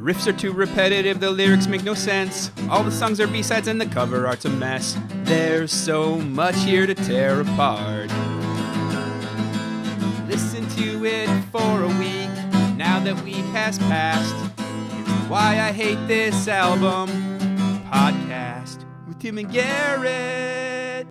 riffs are too repetitive, the lyrics make no sense. All the songs are B-sides and the cover art's a mess. There's so much here to tear apart. Listen to it for a week, now that week has passed. Here's Why I Hate This Album podcast with Tim and Garrett.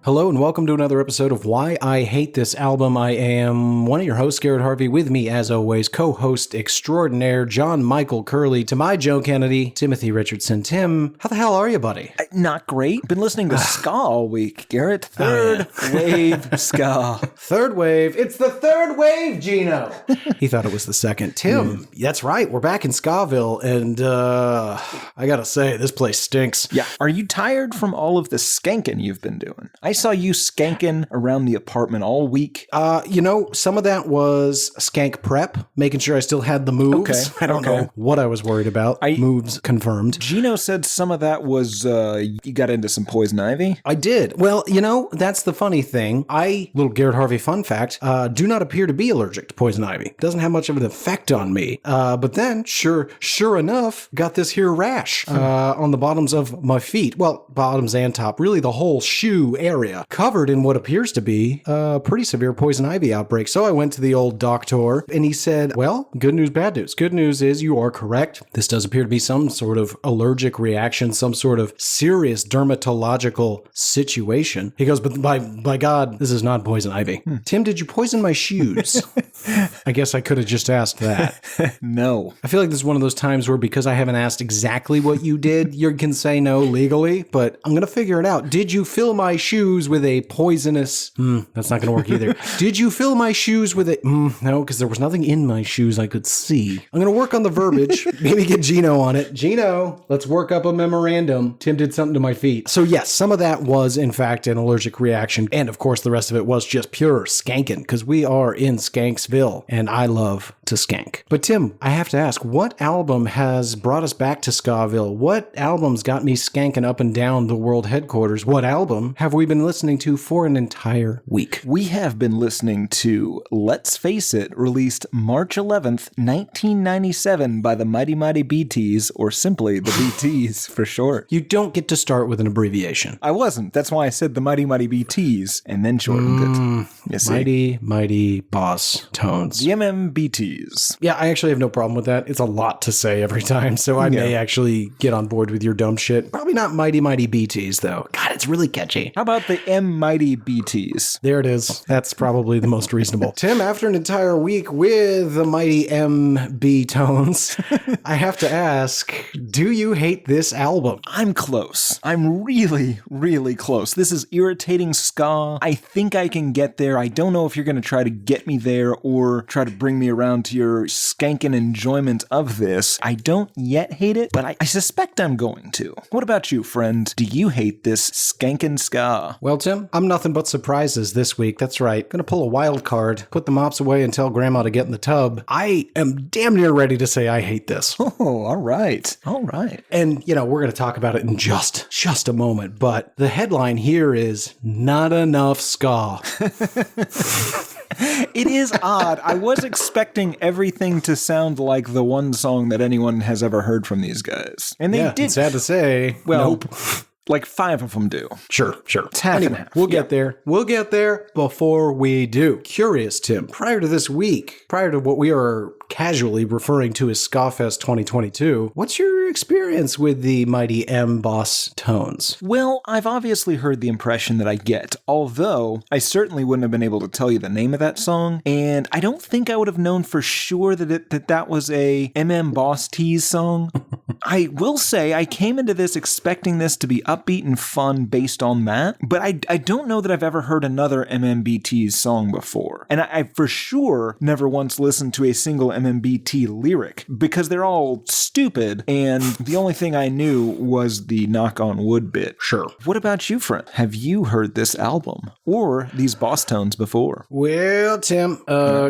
Hello and welcome to another episode of Why I Hate This Album. I am one of your hosts, Garrett Harvey. With me, as always, co-host extraordinaire John Michael Curley. To my Joe Kennedy, Timothy Richardson. Tim, how the hell are you, buddy? Not great. Been listening to ska all week, Garrett. Third wave ska. Third wave. It's the third wave, Gino. He thought it was the second. Tim, that's right. We're back in Skaville, and I gotta say, this place stinks. Yeah. Are you tired from all of the skanking you've been doing? I saw you skanking around the apartment all week. Some of that was skank prep, making sure I still had the moves. Okay. I don't know what I was worried about. Moves confirmed. Gino said some of that was, you got into some poison ivy? I did. Well, that's the funny thing. Little Garrett Harvey fun fact, do not appear to be allergic to poison ivy. Doesn't have much of an effect on me. But then, sure enough, got this here rash on the bottoms of my feet. Well, bottoms and top. Really the whole shoe area covered in what appears to be a pretty severe poison ivy outbreak. So I went to the old doctor and he said, well, good news, bad news. Good news is you are correct. This does appear to be some sort of allergic reaction, some sort of serious dermatological situation. He goes, but by God, this is not poison ivy. Tim, did you poison my shoes? I guess I could have just asked that. No. I feel like this is one of those times where because I haven't asked exactly what you did, you can say no legally, but I'm going to figure it out. Did you fill my shoes with a poisonous... that's not going to work either. Did you fill my shoes with a... no, because there was nothing in my shoes I could see. I'm going to work on the verbiage. Maybe get Gino on it. Gino, let's work up a memorandum. Tim did something to my feet. So yes, some of that was in fact an allergic reaction. And of course, the rest of it was just pure skanking because we are in Skanksville and I love to skank. But Tim, I have to ask, what album has brought us back to Skaville? What album's got me skanking up and down the world headquarters? What album have we been listening to for an entire week? We have been listening to Let's Face It, released March 11th, 1997 by the Mighty Mighty BTs, or simply the BTs for short. You don't get to start with an abbreviation. I wasn't. That's why I said the Mighty Mighty BTs and then shortened it. You see? Mighty Mighty Bosstones. The MMBTs. Yeah, I actually have no problem with that. It's a lot to say every time, so I may actually get on board with your dumb shit. Probably not Mighty Mighty BTs, though. God, it's really catchy. How about the M Mighty BTs? There it is. That's probably the most reasonable. Tim, after an entire week with the Mighty MB tones, I have to ask, do you hate this album? I'm close. I'm really, really close. This is irritating ska. I think I can get there. I don't know if you're going to try to get me there or try to bring me around to your skanking enjoyment of this. I don't yet hate it, but I suspect I'm going to. What about you, friend? Do you hate this skanking ska? Well, Tim, I'm nothing but surprises this week. That's right. Gonna pull a wild card, put the mops away and tell Grandma to get in the tub. I am damn near ready to say I hate this. Oh, all right. All right. And, we're going to talk about it in just a moment, but the headline here is Not Enough Ska. It is odd. I was expecting everything to sound like the one song that anyone has ever heard from these guys. And they did. Sad to say. Well, nope. Like 5 of them do. Sure. It's half and half. We'll get there. We'll get there before we do. Curious, Tim, prior to this week, prior to what we are casually referring to as Skafest 2022, what's your experience with the Mighty M Bosstones? Well, I've obviously heard the impression that I get, although I certainly wouldn't have been able to tell you the name of that song, and I don't think I would have known for sure that was a MM Boss Tease song. I will say I came into this expecting this to be upbeat and fun based on that, but I don't know that I've ever heard another MMBT's song before. And I for sure never once listened to a single MMBT lyric because they're all stupid, and the only thing I knew was the knock on wood bit. Sure. What about you, friend? Have you heard this album or these Bosstones before? Well, Tim,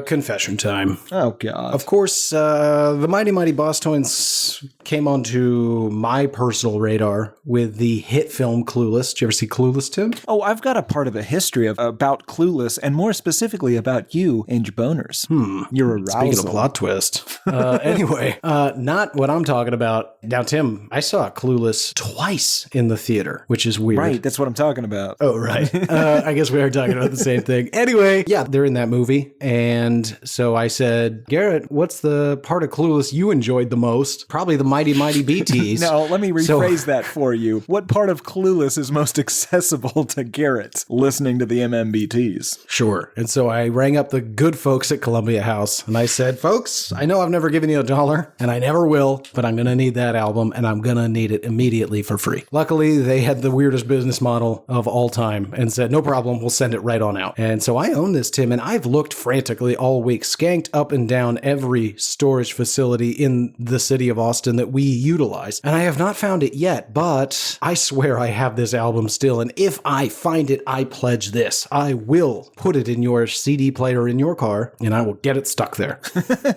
confession time. Oh, God. Of course, the Mighty Mighty Bosstones came onto my personal radar with the hit film Clueless. Did you ever see Clueless, Tim? Oh, I've got a part of the history about Clueless, and more specifically about you and your boners. Your arousal. Speaking of plot twist. Anyway, not what I'm talking about. Now, Tim, I saw Clueless twice in the theater, which is weird. Right, that's what I'm talking about. Oh, right. I guess we are talking about the same thing. Anyway, yeah, they're in that movie. And so I said, Garrett, what's the part of Clueless you enjoyed the most? Probably the Mighty Mighty BTs. No, let me rephrase that for you. What part of Clueless is most accessible to Garrett listening to the MMBTs? Sure. And so I rang up the good folks at Columbia House and I said, folks, I know I've never given you $1 and I never will, but I'm going to need that album and I'm going to need it immediately for free. Luckily, they had the weirdest business model of all time and said, no problem, we'll send it right on out. And so I own this, Tim, and I've looked frantically all week, skanked up and down every storage facility in the city of Austin that we utilize. And I have not found it yet, but I swear I have this album still. And if I find it, I pledge this. I will put it in your CD player in your car and I will get it stuck there.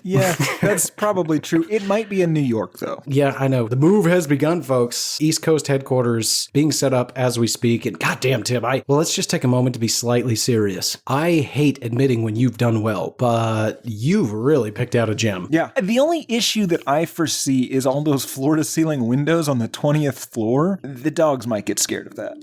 Yeah, that's probably true. It might be in New York, though. Yeah, I know. The move has begun, folks. East Coast headquarters being set up as we speak. And goddamn, Tim, well, let's just take a moment to be slightly serious. I hate admitting when you've done well, but you've really picked out a gem. Yeah. The only issue that I foresee is all those floor-to-ceiling windows on the 20th floor. The dogs might get scared of that.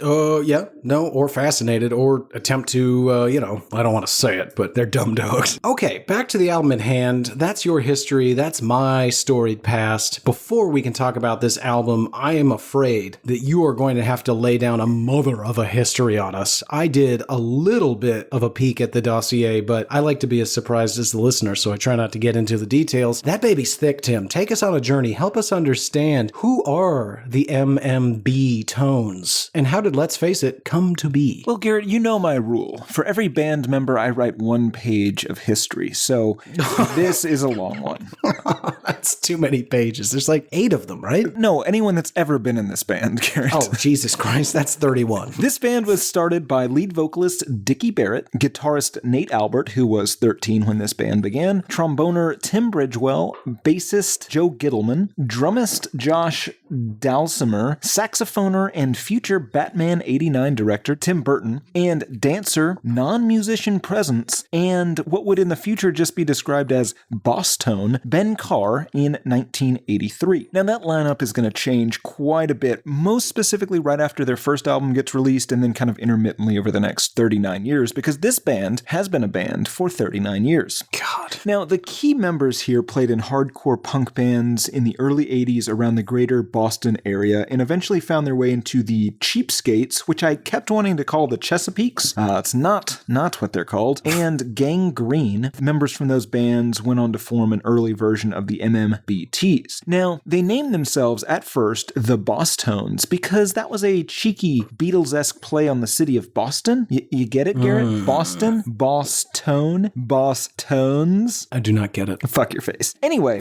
Yeah, no, or fascinated, or attempt to, I don't want to say it, but they're dumb dogs. Okay, back to the album at hand. That's your history. That's my storied past. Before we can talk about this album, I am afraid that you are going to have to lay down a mother of a history on us. I did a little bit of a peek at the dossier, but I like to be as surprised as the listener, so I try not to get into the details. That baby's thick, Tim. Take us on a journey. Help us understand, who are the MMB tones, and how did Let's Face It come to be? Well, Garrett, you know my rule. For every band member, I write one page of history, so this is a long one. That's too many pages. There's like 8 of them, right? No, anyone that's ever been in this band, Garrett. Oh, Jesus Christ, that's 31. This band was started by lead vocalist Dickie Barrett, guitarist Nate Albert, who was 13 when this band began, tromboner Tim Bridgewell, bassist Joe Gittleman, drummist Josh Dalsimer, saxophoner and future Batman 89 director Tim Burton, and dancer, non-musician presence, and what would in the future just be described as boss tone, Ben Carr in 1983. Now that lineup is going to change quite a bit, most specifically right after their first album gets released and then kind of intermittently over the next 39 years, because this band has been a band for 39 years. God. Now, the key members here played in hardcore punk bands in the early 80s around the greater Boston area and eventually found their way into the Cheapskates, which I kept wanting to call the Chesapeakes. It's not what they're called. And Gang Green. Members from those bands went on to form an early version of the MMBTs. Now, they named themselves at first the Bosstones because that was a cheeky Beatles-esque play on the city of Boston. You get it, Garrett? Boston? Bosstone? Bosstones? I do not get it. Fuck your face. Anyway.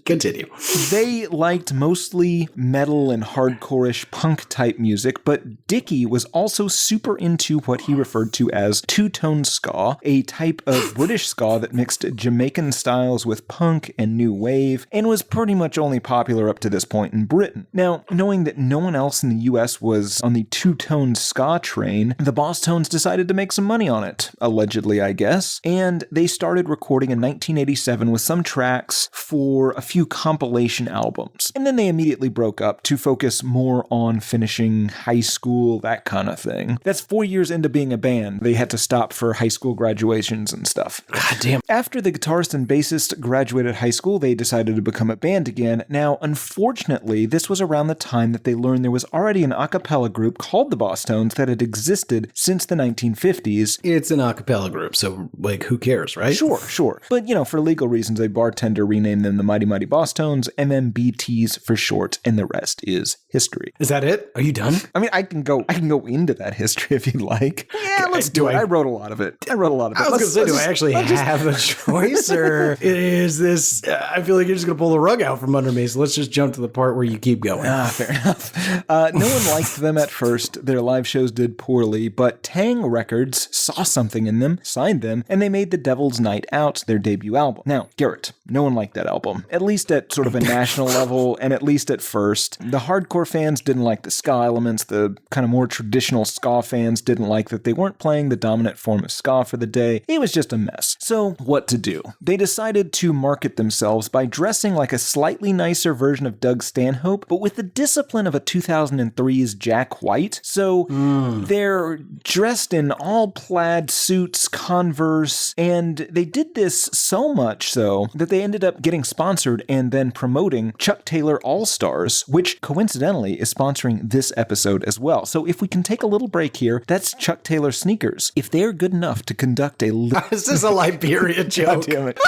Continue. They liked mostly metal and hardcore-ish punk-type music, but Dickie was also super into what he referred to as two-tone ska, a type of British ska that mixed Jamaican styles with punk and new wave, and was pretty much only popular up to this point in Britain. Now, knowing that no one else in the US was on the two-tone ska train, the Bosstones decided to make some money on it, allegedly, I guess, and they started recording in 1987 with some tracks for a few compilation albums. And then they immediately broke up to focus more on finishing high school, that kind of thing. That's 4 years into being a band. They had to stop for high school graduations and stuff. God damn. After the guitarist and bassist graduated high school, they decided to become a band again. Now, unfortunately, this was around the time that they learned there was already an a cappella group called the Bosstones that had existed since the 1950s. It's an a cappella group, so, who cares, right? Sure. But, for legal reasons, a bartender renamed them the Mighty Mighty Bosstones, MMBTs for short, and the rest is history. Is that it? Are you done? I mean, I can go into that history if you'd like. Yeah, let's do it. I wrote a lot of it. I was going to say, do I actually have a choice, or here is this. I feel like you're just going to pull the rug out from under me. So let's just jump to the part where you keep going. Fair enough. No one liked them at first. Their live shows did poorly, but Tang Records saw something in them, signed them, and they made The Devil's Night Out their debut album. Now, Garrett, no one liked that album, at least at sort of a national level, and at least at first. The hardcore fans didn't like the ska elements. The kind of more traditional ska fans didn't like that they weren't playing the dominant form of ska for the day. It was just a mess. So, what to do? They decided to market themselves by dressing like a slightly nicer version of Doug Stanhope, but with the discipline of a 2003's Jack White. So, they're dressed in all plaid suits, Converse, and they did this so much so that they ended up getting sponsored and then promoting Chuck Taylor All-Stars, which coincidentally is sponsoring this episode as well. So if we can take a little break here, that's Chuck Taylor sneakers. If they're good enough to conduct a... Is this a Liberia joke? God damn it.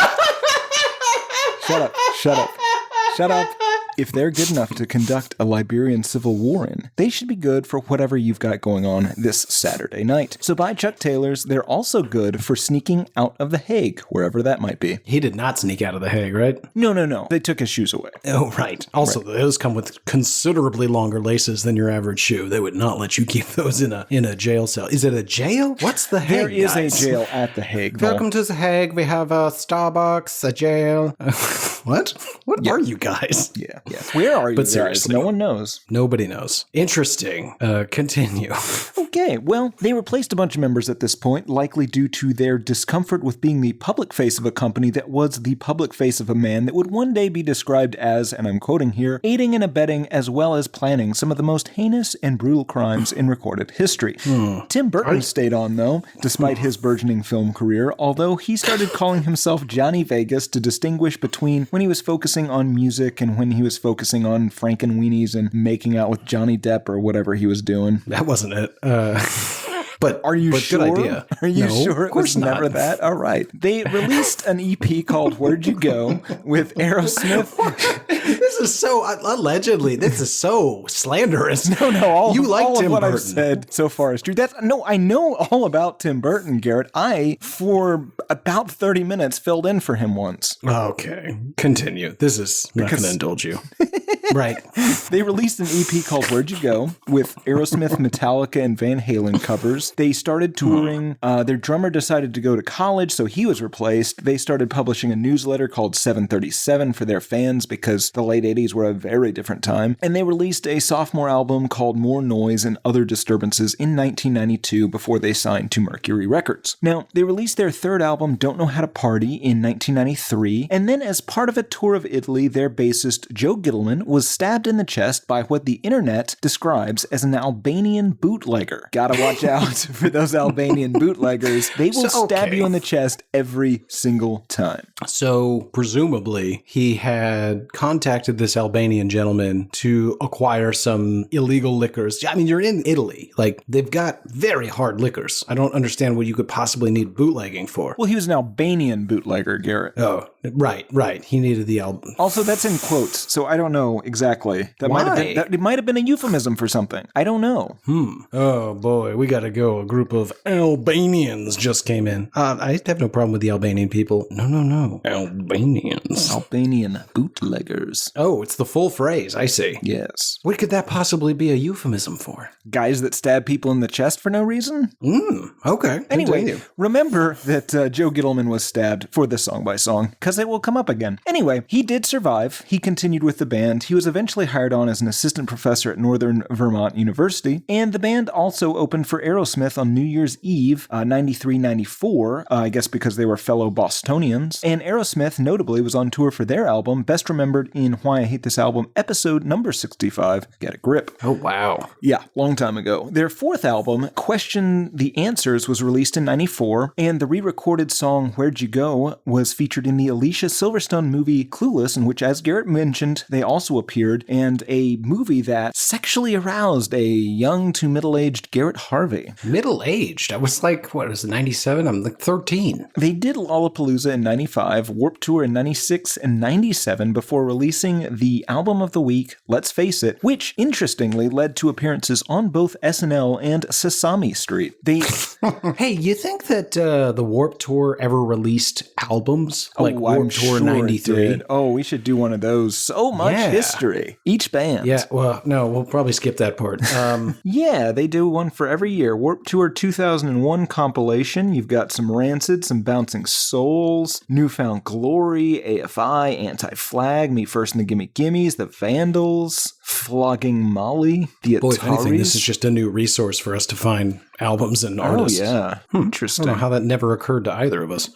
Shut up. If they're good enough to conduct a Liberian civil war in, they should be good for whatever you've got going on this Saturday night. So buy Chuck Taylor's. They're also good for sneaking out of The Hague, wherever that might be. He did not sneak out of The Hague, right? No. They took his shoes away. Oh, right. Also, those come with considerably longer laces than your average shoe. They would not let you keep those in a jail cell. Is it a jail? What's The Hague, There is guys? a jail at The Hague, though. Welcome to The Hague. We have a Starbucks, a jail. What? What are you guys? Yeah. Where are you But guys? seriously. No one knows. Nobody knows. Interesting. Continue. Okay, well, they replaced a bunch of members at this point, likely due to their discomfort with being the public face of a company that was the public face of a man that would one day be described as, and I'm quoting here, aiding and abetting as well as planning some of the most heinous and brutal crimes in recorded history. Tim Burton stayed on, though, despite his burgeoning film career, although he started calling himself Johnny Vegas to distinguish between when he was focusing on music and when he was focusing on Frankenweenies and making out with Johnny Depp or whatever he was doing. That wasn't it. But Are you sure? Good idea. Are you No, sure of course it was never not. that? All right. They released an EP called Where'd You Go with Aerosmith. This is so allegedly. This is so slanderous. No. You like all Tim of what Burton. I've said so far is true. I know all about Tim Burton, Garrett. I, for about 30 minutes, filled in for him once. Okay, continue. This is not going to indulge you. Right. They released an EP called Where'd You Go with Aerosmith, Metallica, and Van Halen covers. They started touring. Their drummer decided to go to college, so he was replaced. They started publishing a newsletter called 737 for their fans because the late 80s were a very different time. And they released a sophomore album called More Noise and Other Disturbances in 1992 before they signed to Mercury Records. Now, they released their third album, Don't Know How to Party, in 1993. And then as part of a tour of Italy, their bassist, Joe Gittleman, was stabbed in the chest by what the internet describes as an Albanian bootlegger. Gotta watch out for those Albanian bootleggers. They will stab you in the chest every single time. So presumably he had contacted this Albanian gentleman to acquire some illegal liquors. I mean, you're in Italy. Like, they've got very hard liquors. I don't understand what you could possibly need bootlegging for. Well, he was an Albanian bootlegger, Garrett. Oh, right. He needed the album. Also, that's in quotes, so I don't know exactly. It might have been a euphemism for something. I don't know. Oh boy, we gotta go. A group of Albanians just came in. I have no problem with the Albanian people. No. Albanians. Albanian bootleggers. Oh, it's the full phrase. I see. Yes. What could that possibly be a euphemism for? Guys that stab people in the chest for no reason? Okay. Anyway, Continue. remember that Joe Gittleman was stabbed for this song by song, because it will come up again. Anyway, he did survive. He continued with the band. He was eventually hired on as an assistant professor at Northern Vermont University, and the band also opened for Aerosmith on New Year's Eve, 93-94, I guess because they were fellow Bostonians, and Aerosmith notably was on tour for their album, best remembered in Why I Hate This Album, episode number 65, Get a Grip. Oh, wow. Yeah, long time ago. Their fourth album, Question the Answers, was released in 94, and the re-recorded song Where'd You Go was featured in the Alicia Silverstone movie Clueless, in which, as Garrett mentioned, they also appeared, and a movie that sexually aroused a young to middle-aged Garrett Harvey. Middle-aged? I was like, what was it, 97? I'm like 13. They did Lollapalooza in 95, Warped Tour in 96 and 97 before releasing becoming the album of the week, let's face it, which interestingly led to appearances on both SNL and Sesame Street. Hey, you think that the Warped Tour ever released albums? Like I'm Warped Tour sure 93? it did. Oh, we should do one of those. So much history. Each band. Yeah, well, no, we'll probably skip that part. Yeah, they do one for every year. Warped Tour 2001 compilation. You've got some Rancid, some Bouncing Souls, Newfound Glory, AFI, Anti-Flag, Me First and the Gimme Gimmes, The Vandals, Flogging Molly, The Ataris. Boy, if anything, this is just a new resource for us to find albums and artists. Oh, yeah. Interesting. I don't know how that never occurred to either of us.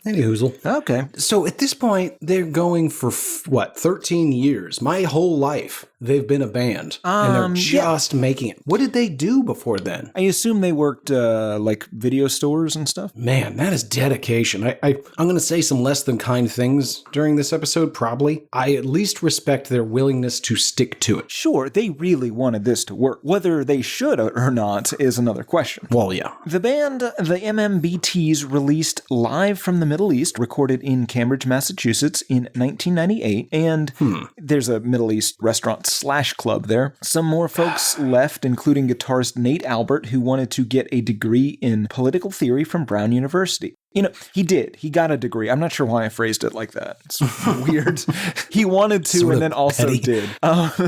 Any hoozle. Okay. So at this point, they're going for, 13 years. My whole life, they've been a band. And they're just making it. What did they do before then? I assume they worked, like, video stores and stuff? Man, that is dedication. I'm going to say some less than kind things during this episode, probably. I at least respect their willingness to stick to it. Sure, they really wanted this to work. Whether they should or not is another question. Well, yeah. The band, the MMBTs, released Live from the Middle East, recorded in Cambridge, Massachusetts in 1998, and there's a Middle East restaurant / club there. Some more folks left, including guitarist Nate Albert, who wanted to get a degree in political theory from Brown University. You know, he did. He got a degree. I'm not sure why I phrased it like that. It's weird. He wanted to and then also did.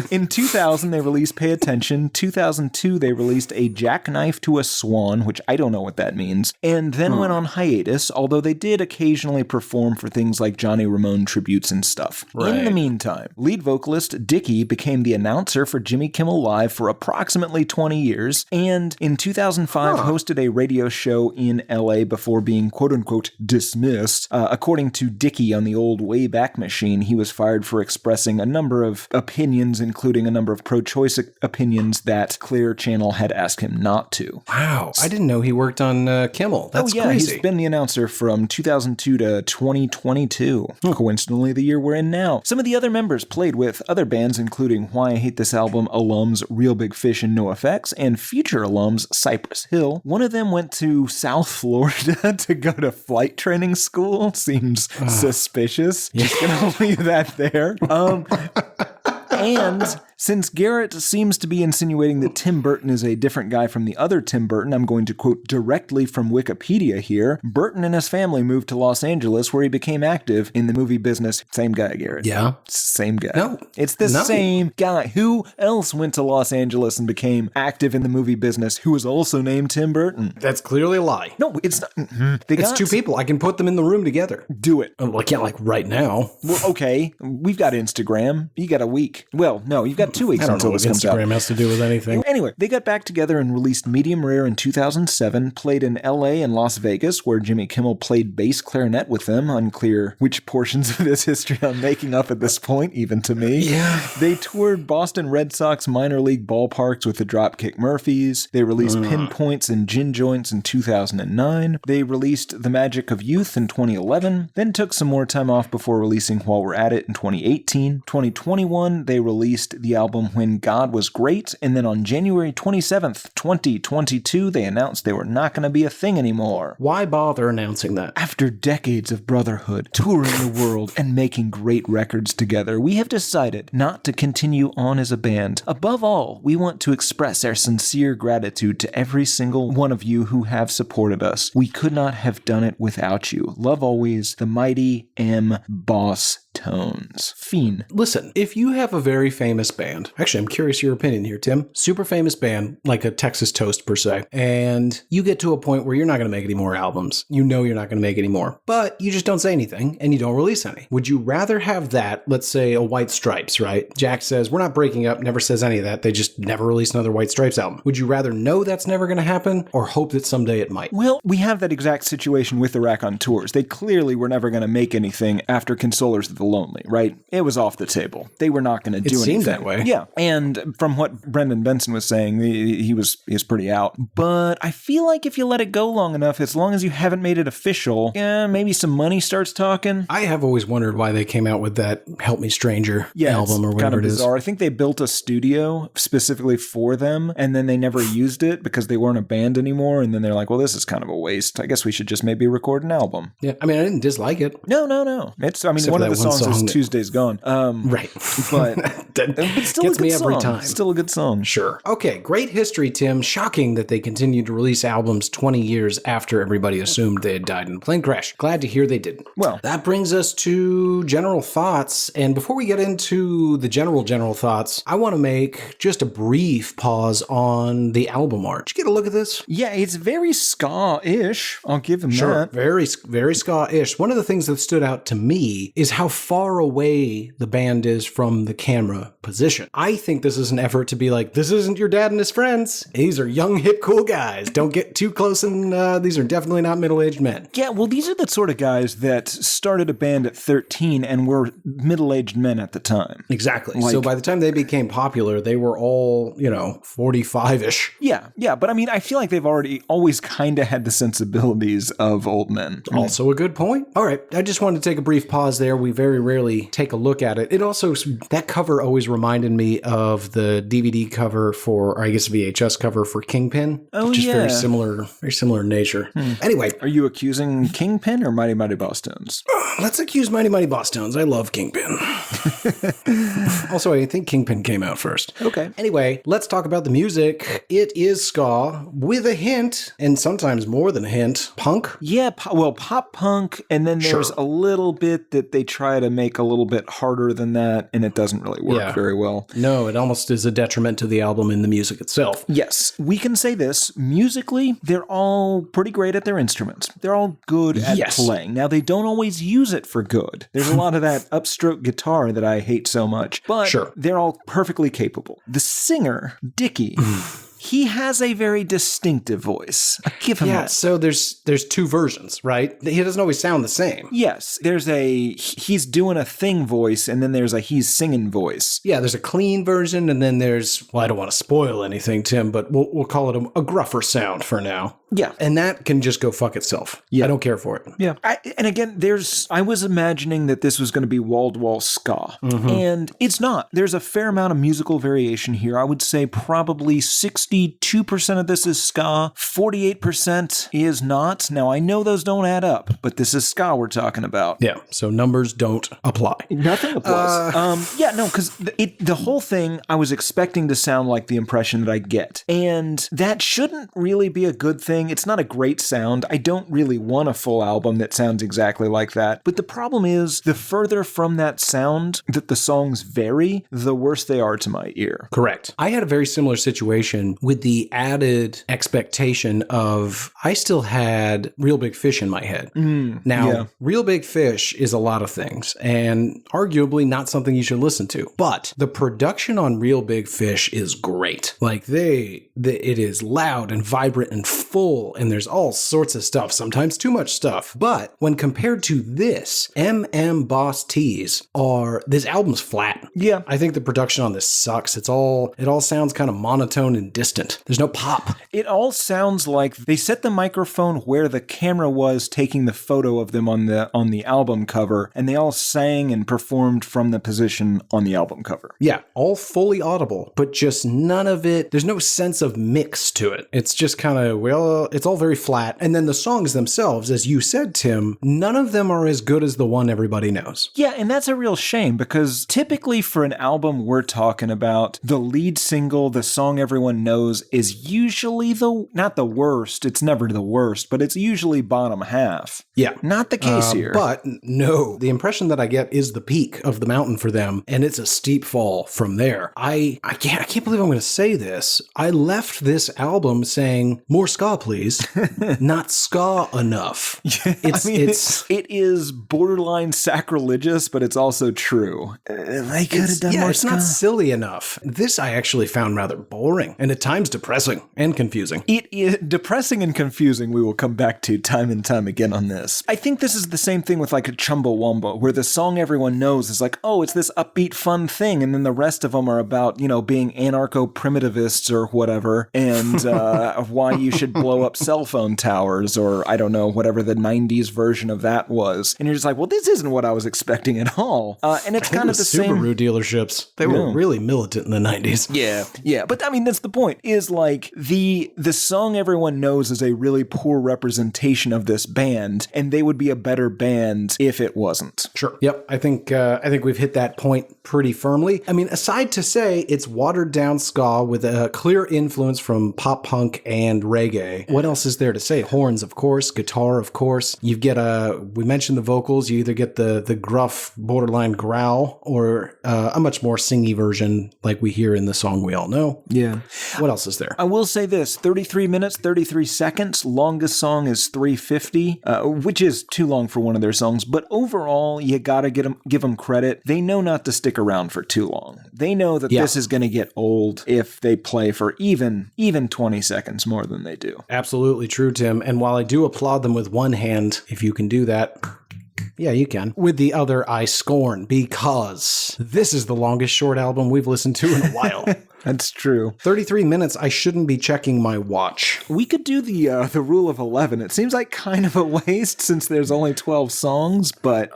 In 2000, they released Pay Attention. 2002, they released A Jackknife to a Swan, which I don't know what that means, and then went on hiatus, although they did occasionally perform for things like Johnny Ramone tributes and stuff. Right. In the meantime, lead vocalist Dickie became the announcer for Jimmy Kimmel Live for approximately 20 years, and in 2005 hosted a radio show in LA before being quote-unquote dismissed. According to Dickie on the old Wayback Machine, he was fired for expressing a number of opinions, including a number of pro-choice opinions that Clear Channel had asked him not to. Wow, I didn't know he worked on Kimmel. That's crazy. He's been the announcer from 2002 to 2022. Coincidentally, the year we're in now. Some of the other members played with other bands, including Why I Hate This Album alums Real Big Fish and NoFX, and future alums Cypress Hill. One of them went to South Florida to go to flight training school. Seems suspicious. Just gonna leave that there. And since Garrett seems to be insinuating that Tim Burton is a different guy from the other Tim Burton, I'm going to quote directly from Wikipedia here. Burton and his family moved to Los Angeles, where he became active in the movie business. Same guy, Garrett. Yeah. Same guy. No. It's the same guy. Who else went to Los Angeles and became active in the movie business who was also named Tim Burton? That's clearly a lie. No, it's not. It's two people. I can put them in the room together. Do it. Well, I can't like right now. Well, okay. We've got Instagram. You got a week. Well, no, you've got 2 weeks until this comes out. Instagram has to do with anything. Anyway, they got back together and released Medium Rare in 2007, played in LA and Las Vegas, where Jimmy Kimmel played bass clarinet with them. Unclear which portions of this history I'm making up at this point, even to me. Yeah. They toured Boston Red Sox minor league ballparks with the Dropkick Murphys. They released Pinpoints and Gin Joints in 2009. They released The Magic of Youth in 2011, then took some more time off before releasing While We're At It in 2018. 2021, they released the album When God Was Great, and then on January 27th, 2022, they announced they were not going to be a thing anymore. Why bother announcing that? After decades of brotherhood, touring the world, and making great records together, we have decided not to continue on as a band. Above all, we want to express our sincere gratitude to every single one of you who have supported us. We could not have done it without you. Love always, the Mighty M. Bosstones. Fiend. Listen, if you have a very famous band, actually, I'm curious your opinion here, Tim. Super famous band, like a Texas Toast per se, and you get to a point where you're not going to make any more albums. You know you're not going to make any more, but you just don't say anything and you don't release any. Would you rather have that, let's say a White Stripes, right? Jack says, we're not breaking up, never says any of that. They just never release another White Stripes album. Would you rather know that's never going to happen or hope that someday it might? Well, we have that exact situation with the Raconteurs. They clearly were never going to make anything after Consolers of the Lonely, right? It was off the table. They were not going to do anything. It seemed that way. Yeah. And from what Brendan Benson was saying, he was pretty out. But I feel like if you let it go long enough, as long as you haven't made it official, maybe some money starts talking. I have always wondered why they came out with that Help Me Stranger album or whatever kind of it is. Bizarre. I think they built a studio specifically for them, and then they never used it because they weren't a band anymore. And then they're like, well, this is kind of a waste. I guess we should just maybe record an album. Yeah. I mean, I didn't dislike it. No. It's, I mean, one of the songs is Tuesday's Gone. one. Right. But, That but still gets a good me song. every time. Still a good song. Sure. Okay, great history, Tim. Shocking that they continued to release albums 20 years after everybody assumed they had died in a plane crash. Glad to hear they didn't. Well, that brings us to general thoughts. And before we get into the general thoughts, I want to make just a brief pause on the album art. Did you get a look at this? yeah, it's very ska-ish. I'll give him Sure. that. Very ska-ish. One of the things that stood out to me is how far away the band is from the camera position. I think this is an effort to be like, this isn't your dad and his friends. These are young, hip, cool guys. Don't get too close, and these are definitely not middle-aged men. Yeah, well, these are the sort of guys that started a band at 13 and were middle-aged men at the time. Exactly. So by the time they became popular, they were all, 45-ish. Yeah, but I mean, I feel like they've always kind of had the sensibilities of old men. Also a good point. All right. I just wanted to take a brief pause there. We very rarely take a look at it. It also, that cover always reminded me of the DVD cover for, or I guess VHS cover for Kingpin. Oh, just yeah. very similar in nature. Anyway, Are you accusing Kingpin or Mighty Mighty Bosstones? let's accuse Mighty Mighty Bosstones. I love Kingpin. Also, I think Kingpin came out first. Okay. Anyway, let's talk about the music. It is ska with a hint, and sometimes more than a hint, punk. Yeah, pop punk, and then there's Sure. a little bit that they try to make a little bit harder than that, and it doesn't really work very well. No, it almost is a detriment to the album and the music itself. Yes, we can say this. Musically, they're all pretty great at their instruments. They're all good at Yes. playing. Now, they don't always use it for good. There's a lot of that upstroke guitar that I hate so much, but Sure. they're all perfectly capable. The singer, Dickie, he has a very distinctive voice. I give him Yeah, that. so there's two versions, right? He doesn't always sound the same. Yes, there's a he's doing a thing voice, and then there's a he's singing voice. Yeah, there's a clean version, and then there's, well, I don't want to spoil anything, Tim, but we'll call it a gruffer sound for now. Yeah. And that can just go fuck itself. Yeah. I don't care for it. Yeah. And again, I was imagining that this was going to be wall-to-wall ska, and it's not. There's a fair amount of musical variation here. I would say probably 62% of this is ska, 48% is not. Now, I know those don't add up, but this is ska we're talking about. Yeah, so numbers don't apply. Nothing applies. Yeah, no, because the whole thing, I was expecting to sound like the impression that I get. And that shouldn't really be a good thing. It's not a great sound. I don't really want a full album that sounds exactly like that. But the problem is, the further from that sound that the songs vary, the worse they are to my ear. Correct. I had a very similar situation with the added expectation of, I still had Real Big Fish in my head. Now, yeah. Real Big Fish is a lot of things, and arguably not something you should listen to. But the production on Real Big Fish is great. Like, it is loud and vibrant and full, and there's all sorts of stuff, sometimes too much stuff. But when compared to this, Boss T's this album's flat. Yeah. I think the production on this sucks. It all sounds kind of monotone and distant. There's no pop. It all sounds like they set the microphone where the camera was taking the photo of them on the album cover, and they all sang and performed from the position on the album cover. Yeah, all fully audible, but just none of it. There's no sense of mix to it. It's just kind of, well, it's all very flat. And then the songs themselves, as you said, Tim, none of them are as good as the one everybody knows. Yeah, and that's a real shame because typically for an album we're talking about, the lead single, the song everyone knows, is usually not the worst. It's never the worst, but it's usually bottom half. Yeah. Not the case here. But no, the impression that I get is the peak of the mountain for them, and it's a steep fall from there. I can't believe I'm going to say this. I left this album saying, more ska, please. Not ska enough. It is borderline sacrilegious, but it's also true. They could have done more it's ska. not silly enough. This I actually found rather boring, and at times depressing and confusing. It is depressing and confusing. We will come back to time and time again on this. I think this is the same thing with like a Chumbawamba, where the song everyone knows is like, oh, it's this upbeat, fun thing, and then the rest of them are about, being anarcho-primitivists or whatever, and why you should blow blow up cell phone towers, or I don't know, whatever the 90s version of that was. And you're just like, well, this isn't what I was expecting at all. And it's kind of the same. Subaru dealerships. They were really militant in the 90s. Yeah. But I mean, that's the point, is like the song everyone knows is a really poor representation of this band, and they would be a better band if it wasn't. Sure. Yep. I think we've hit that point pretty firmly. I mean, aside to say it's watered down ska with a clear influence from pop punk and reggae. What else is there to say? Horns, of course. Guitar, of course. You get we mentioned the vocals. You either get the gruff, borderline growl, or a much more singy version like we hear in the song we all know. Yeah. What else is there? I will say this, 33 minutes, 33 seconds. Longest song is 3:50, which is too long for one of their songs. But overall, you gotta give them credit. They know not to stick around for too long. They know that this is going to get old if they play for even 20 seconds more than they do. Absolutely true, Tim. And while I do applaud them with one hand, if you can do that, yeah, you can. With the other, I scorn, because this is the longest short album we've listened to in a while. That's true. 33 minutes, I shouldn't be checking my watch. We could do the rule of 11. It seems like kind of a waste since there's only 12 songs, but...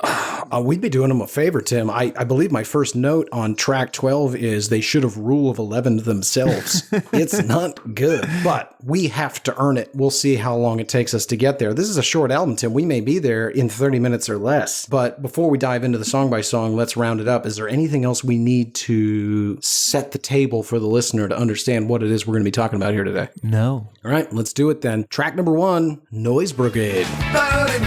we'd be doing them a favor, Tim. I believe my first note on track 12 is they should have rule of 11 themselves. It's not good, but we have to earn it. We'll see how long it takes us to get there. This is a short album, Tim. We may be there in 30 minutes or less. But before we dive into the song by song, let's round it up. Is there anything else we need to set the table for the listener to understand what it is we're going to be talking about here today? No. All right, let's do it then. Track number 1, Noise Brigade.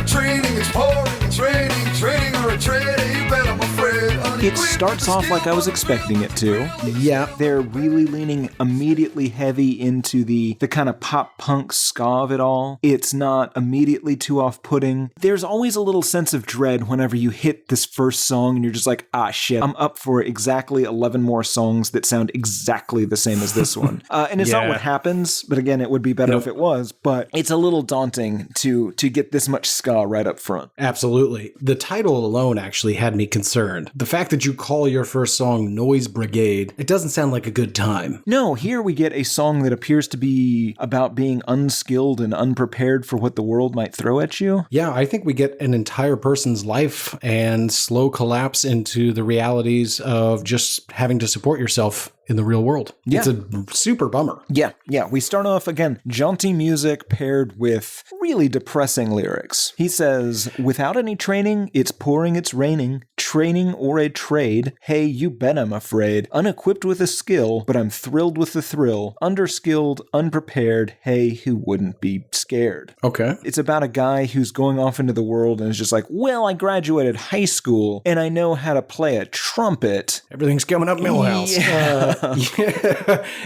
Training, it's pouring, it's raining, training or a trade, you bet I'm afraid. It starts off like I was expecting it to. Yeah. They're really leaning immediately heavy into the kind of pop punk ska of it all. It's not immediately too off-putting. There's always a little sense of dread whenever you hit this first song and you're just like, ah, shit, I'm up for exactly 11 more songs that sound exactly the same as this one. And it's not what happens, but again, it would be better if it was, but it's a little daunting to get this much ska right up front. Absolutely. The title alone actually had me concerned. The fact that you call your first song Noise Brigade, it doesn't sound like a good time. No, here we get a song that appears to be about being unskilled and unprepared for what the world might throw at you. Yeah, I think we get an entire person's life and slow collapse into the realities of just having to support yourself in the real world. Yeah. It's a super bummer. Yeah. We start off, again, jaunty music paired with really depressing lyrics. He says, without any training, it's pouring, it's raining, training or a trade, hey, you bet I'm afraid, unequipped with a skill, but I'm thrilled with the thrill, underskilled, unprepared, hey, who wouldn't be scared? Okay. It's about a guy who's going off into the world and is just like, well, I graduated high school and I know how to play a trumpet. Everything's coming up Millhouse. Yeah,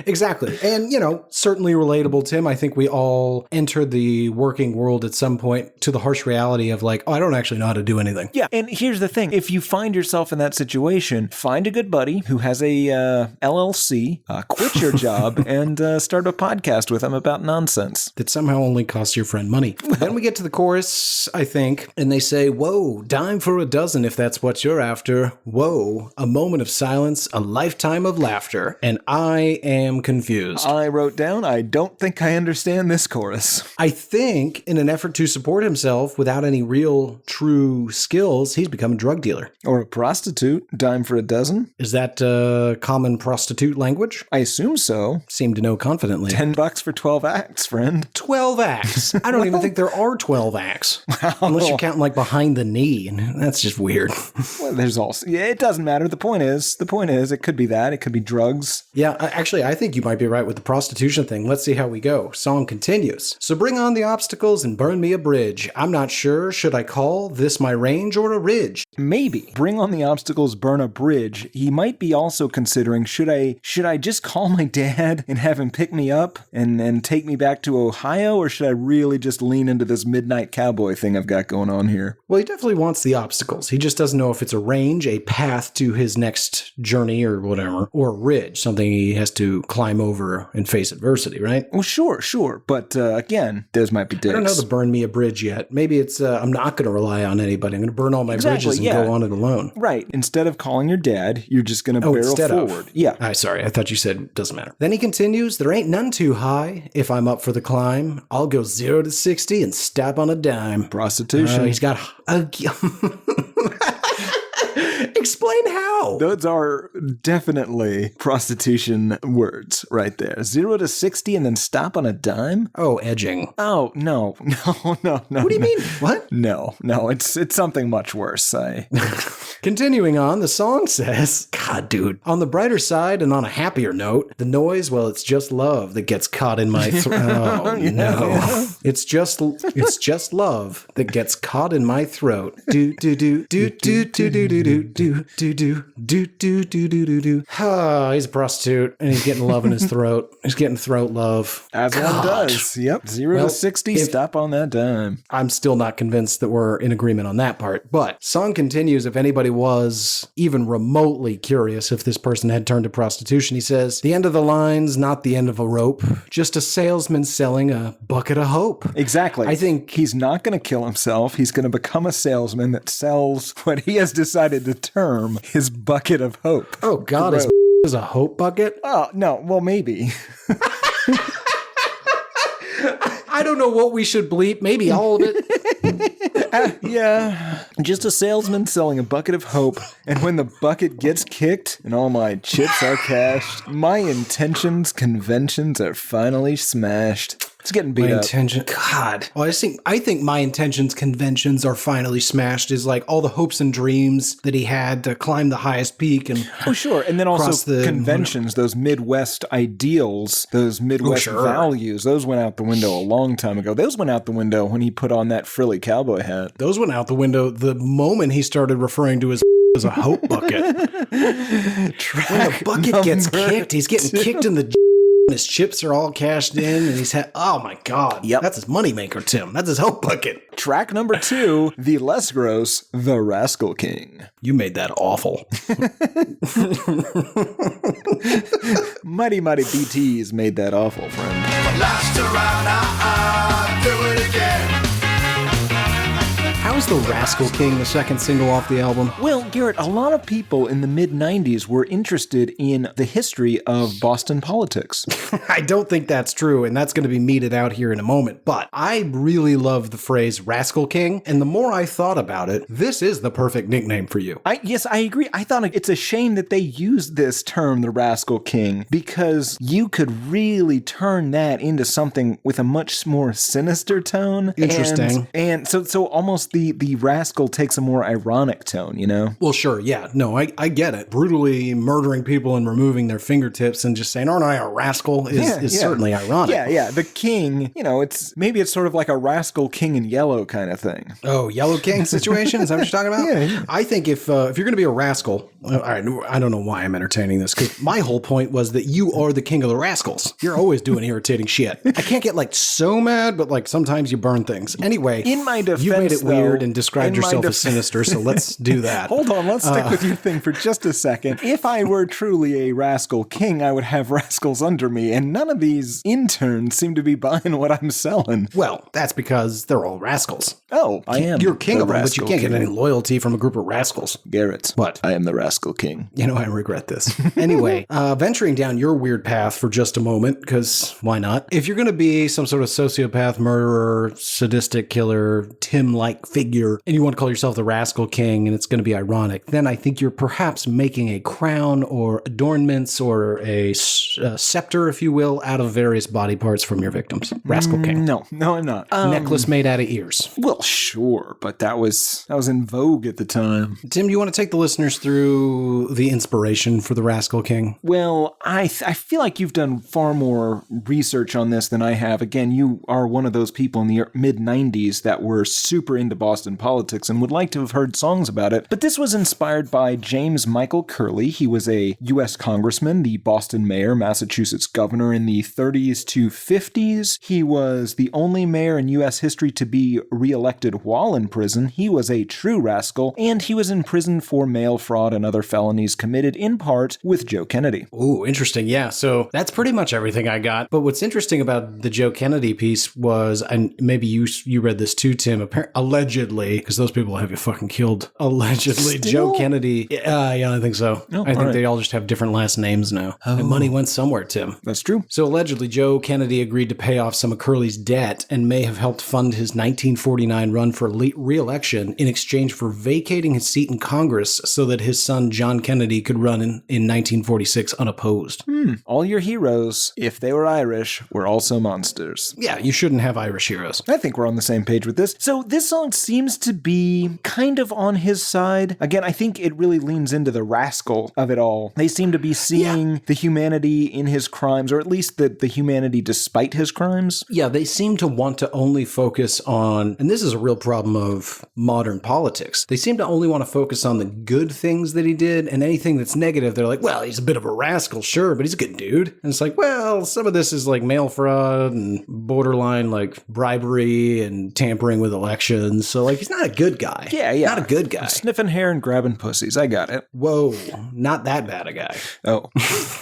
exactly. And, certainly relatable, Tim. I think we all entered the working world at some point to the harsh reality of like, oh, I don't actually know how to do anything. Yeah, and here's the thing. If you find yourself in that situation, find a good buddy who has a LLC, quit your job, and start a podcast with them about nonsense. That somehow only costs your friend money. Then we get to the chorus, I think, and they say, whoa, dime for a dozen if that's what you're after. Whoa, a moment of silence, a lifetime of laughter, and I am confused. I wrote down, I don't think I understand this chorus. I think in an effort to support himself without any real true skills, he's become a drug dealer. Or a prostitute, dime for a dozen. Is that common prostitute language? I assume so. Seem to know confidently. $10 for 12 acts, friend. 12 acts. I don't even think there are 12 acts. Unless you're counting like behind the knee, and that's just weird. Well, there's also, it doesn't matter. The point is, it could be that. It could be drugs. Yeah, actually, I think you might be right with the prostitution thing. Let's see how we go. Song continues. So bring on the obstacles and burn me a bridge. I'm not sure. Should I call this my range or a ridge? Maybe. Bring on the obstacles, burn a bridge. He might be also considering, should I just call my dad and have him pick me up and take me back to Ohio, or should I really just lean into this midnight cowboy thing I've got going on here? Well, he definitely wants the obstacles. He just doesn't know if it's a range, a path to his next journey or whatever, or a ridge, something he has to climb over and face adversity, right? Well, sure. But again, those might be dicks. I don't know the burn me a bridge yet. Maybe it's I'm not going to rely on anybody. I'm going to burn all my bridges and go on it alone. Right. Instead of calling your dad, you're just going to barrel forward. Yeah. Sorry. I thought you said doesn't matter. Then he continues, there ain't none too high. If I'm up for the climb, I'll go 0 to 60 and stop on a dime. Prostitution. He's got a... Explain how. Those are definitely prostitution words right there. 0 to 60 and then stop on a dime? Oh, edging. Oh, no. What do you mean? What? No, it's something much worse. Continuing on, the song says, God, dude, on the brighter side and on a happier note, the noise, well, it's just love that gets caught in my throat. Oh, no. It's just love that gets caught in my throat. Do, do, do, do, do, do, do, do, do, do, do, do, do, do, do, do, do. Ah, he's a prostitute, and he's getting love in his throat. He's getting throat love. As one does. Yep. 0 to 60, stop on that dime. I'm still not convinced that we're in agreement on that part, but song continues. If anybody was even remotely curious if this person had turned to prostitution, he says, the end of the line's not the end of a rope, just a salesman selling a bucket of hope. Exactly. I think he's not going to kill himself. He's going to become a salesman that sells what he has decided to term his bucket of hope. Oh, God, is a hope bucket? Oh, no. Well, maybe. I don't know what we should bleep. Maybe all of it. Yeah. Just a salesman selling a bucket of hope. And when the bucket gets kicked and all my chips are cashed, my intentions, conventions are finally smashed. It's getting beat up. God. Well, I think my intentions, conventions are finally smashed is like all the hopes and dreams that he had to climb the highest peak and sure. And then also the conventions, those Midwest ideals, those Midwest values, those went out the window a long time ago. Those went out the window when he put on that frilly cowboy hat. Those went out the window the moment he started referring to his as a hope bucket. When the bucket gets kicked, he's getting kicked in the his chips are all cashed in, and he's oh my God. Yep. That's his moneymaker, Tim. That's his hope bucket. Track number 2, the less gross, the Rascal King. You made that awful. Mighty Mighty BTs made that awful, friend. Last around, do it again. How is The Rascal King the second single off the album? Well, Garrett, a lot of people in the mid-90s were interested in the history of Boston politics. I don't think that's true, and that's going to be meted out here in a moment. But I really love the phrase Rascal King, and the more I thought about it, this is the perfect nickname for you. Yes, I agree. I thought it's a shame that they used this term, the Rascal King, because you could really turn that into something with a much more sinister tone. Interesting. And so almost the rascal takes a more ironic tone, you know? Well, sure, yeah. No, I get it. Brutally murdering people and removing their fingertips and just saying, aren't I a rascal is certainly ironic. Yeah. The king, it's sort of like a Rascal King in Yellow kind of thing. Oh, Yellow King situation? Is that what you're talking about? Yeah. I think if you're going to be a rascal, I don't know why I'm entertaining this, because my whole point was that you are the king of the rascals. You're always doing irritating shit. I can't get so mad, but sometimes you burn things. Anyway, in my defense, you made it weird and described yourself as sinister, so let's do that. Hold on, let's stick with your thing for just a second. If I were truly a Rascal King, I would have rascals under me, and none of these interns seem to be buying what I'm selling. Well, that's because they're all rascals. Oh, I am. You're king of them, but you can't get any loyalty from a group of rascals. Garrett. What? I am the Rascal King. I regret this. Anyway, venturing down your weird path for just a moment, because why not? If you're going to be some sort of sociopath, murderer, sadistic killer, Tim-like figure, and you want to call yourself the Rascal King, and it's going to be ironic, then I think you're perhaps making a crown or adornments or a scepter, if you will, out of various body parts from your victims. Rascal King. No, I'm not. Necklace made out of ears. Well, sure, but that was in vogue at the time. Tim, do you want to take the listeners through the inspiration for the Rascal King? Well, I feel like you've done far more research on this than I have. Again, you are one of those people in the mid-90s that were super into Boston politics and would like to have heard songs about it. But this was inspired by James Michael Curley. He was a U.S. congressman, the Boston mayor, Massachusetts governor in the 30s to 50s. He was the only mayor in U.S. history to be reelected while in prison. He was a true rascal, and he was in prison for mail fraud and other felonies committed in part with Joe Kennedy. Ooh, interesting. Yeah, so that's pretty much everything I got. But what's interesting about the Joe Kennedy piece was, and maybe you read this too, Tim, allegedly, because those people have you fucking killed. Allegedly, Still? Joe Kennedy. Yeah, I think so. Oh, I think all right. they all just have different last names now. And money went somewhere, Tim. That's true. So allegedly, Joe Kennedy agreed to pay off some of Curley's debt and may have helped fund his 1949 run for re-election in exchange for vacating his seat in Congress so that his son John Kennedy could run in 1946 unopposed. All your heroes, if they were Irish, were also monsters. Yeah, you shouldn't have Irish heroes. I think we're on the same page with this. So this song seems to be kind of on his side. Again, I think it really leans into the rascal of it all. They seem to be seeing the humanity in his crimes, or at least the humanity despite his crimes. Yeah, they seem to want to only focus on, and this is a real problem of modern politics, they seem to only want to focus on the good things that he did, and anything that's negative, they're like, well, he's a bit of a rascal, sure, but he's a good dude. And it's like, well, some of this is like mail fraud and borderline like bribery and tampering with elections. So like, he's not a good guy. Yeah. Not a good guy. Sniffing hair and grabbing pussies. I got it. Whoa, not that bad a guy. Oh.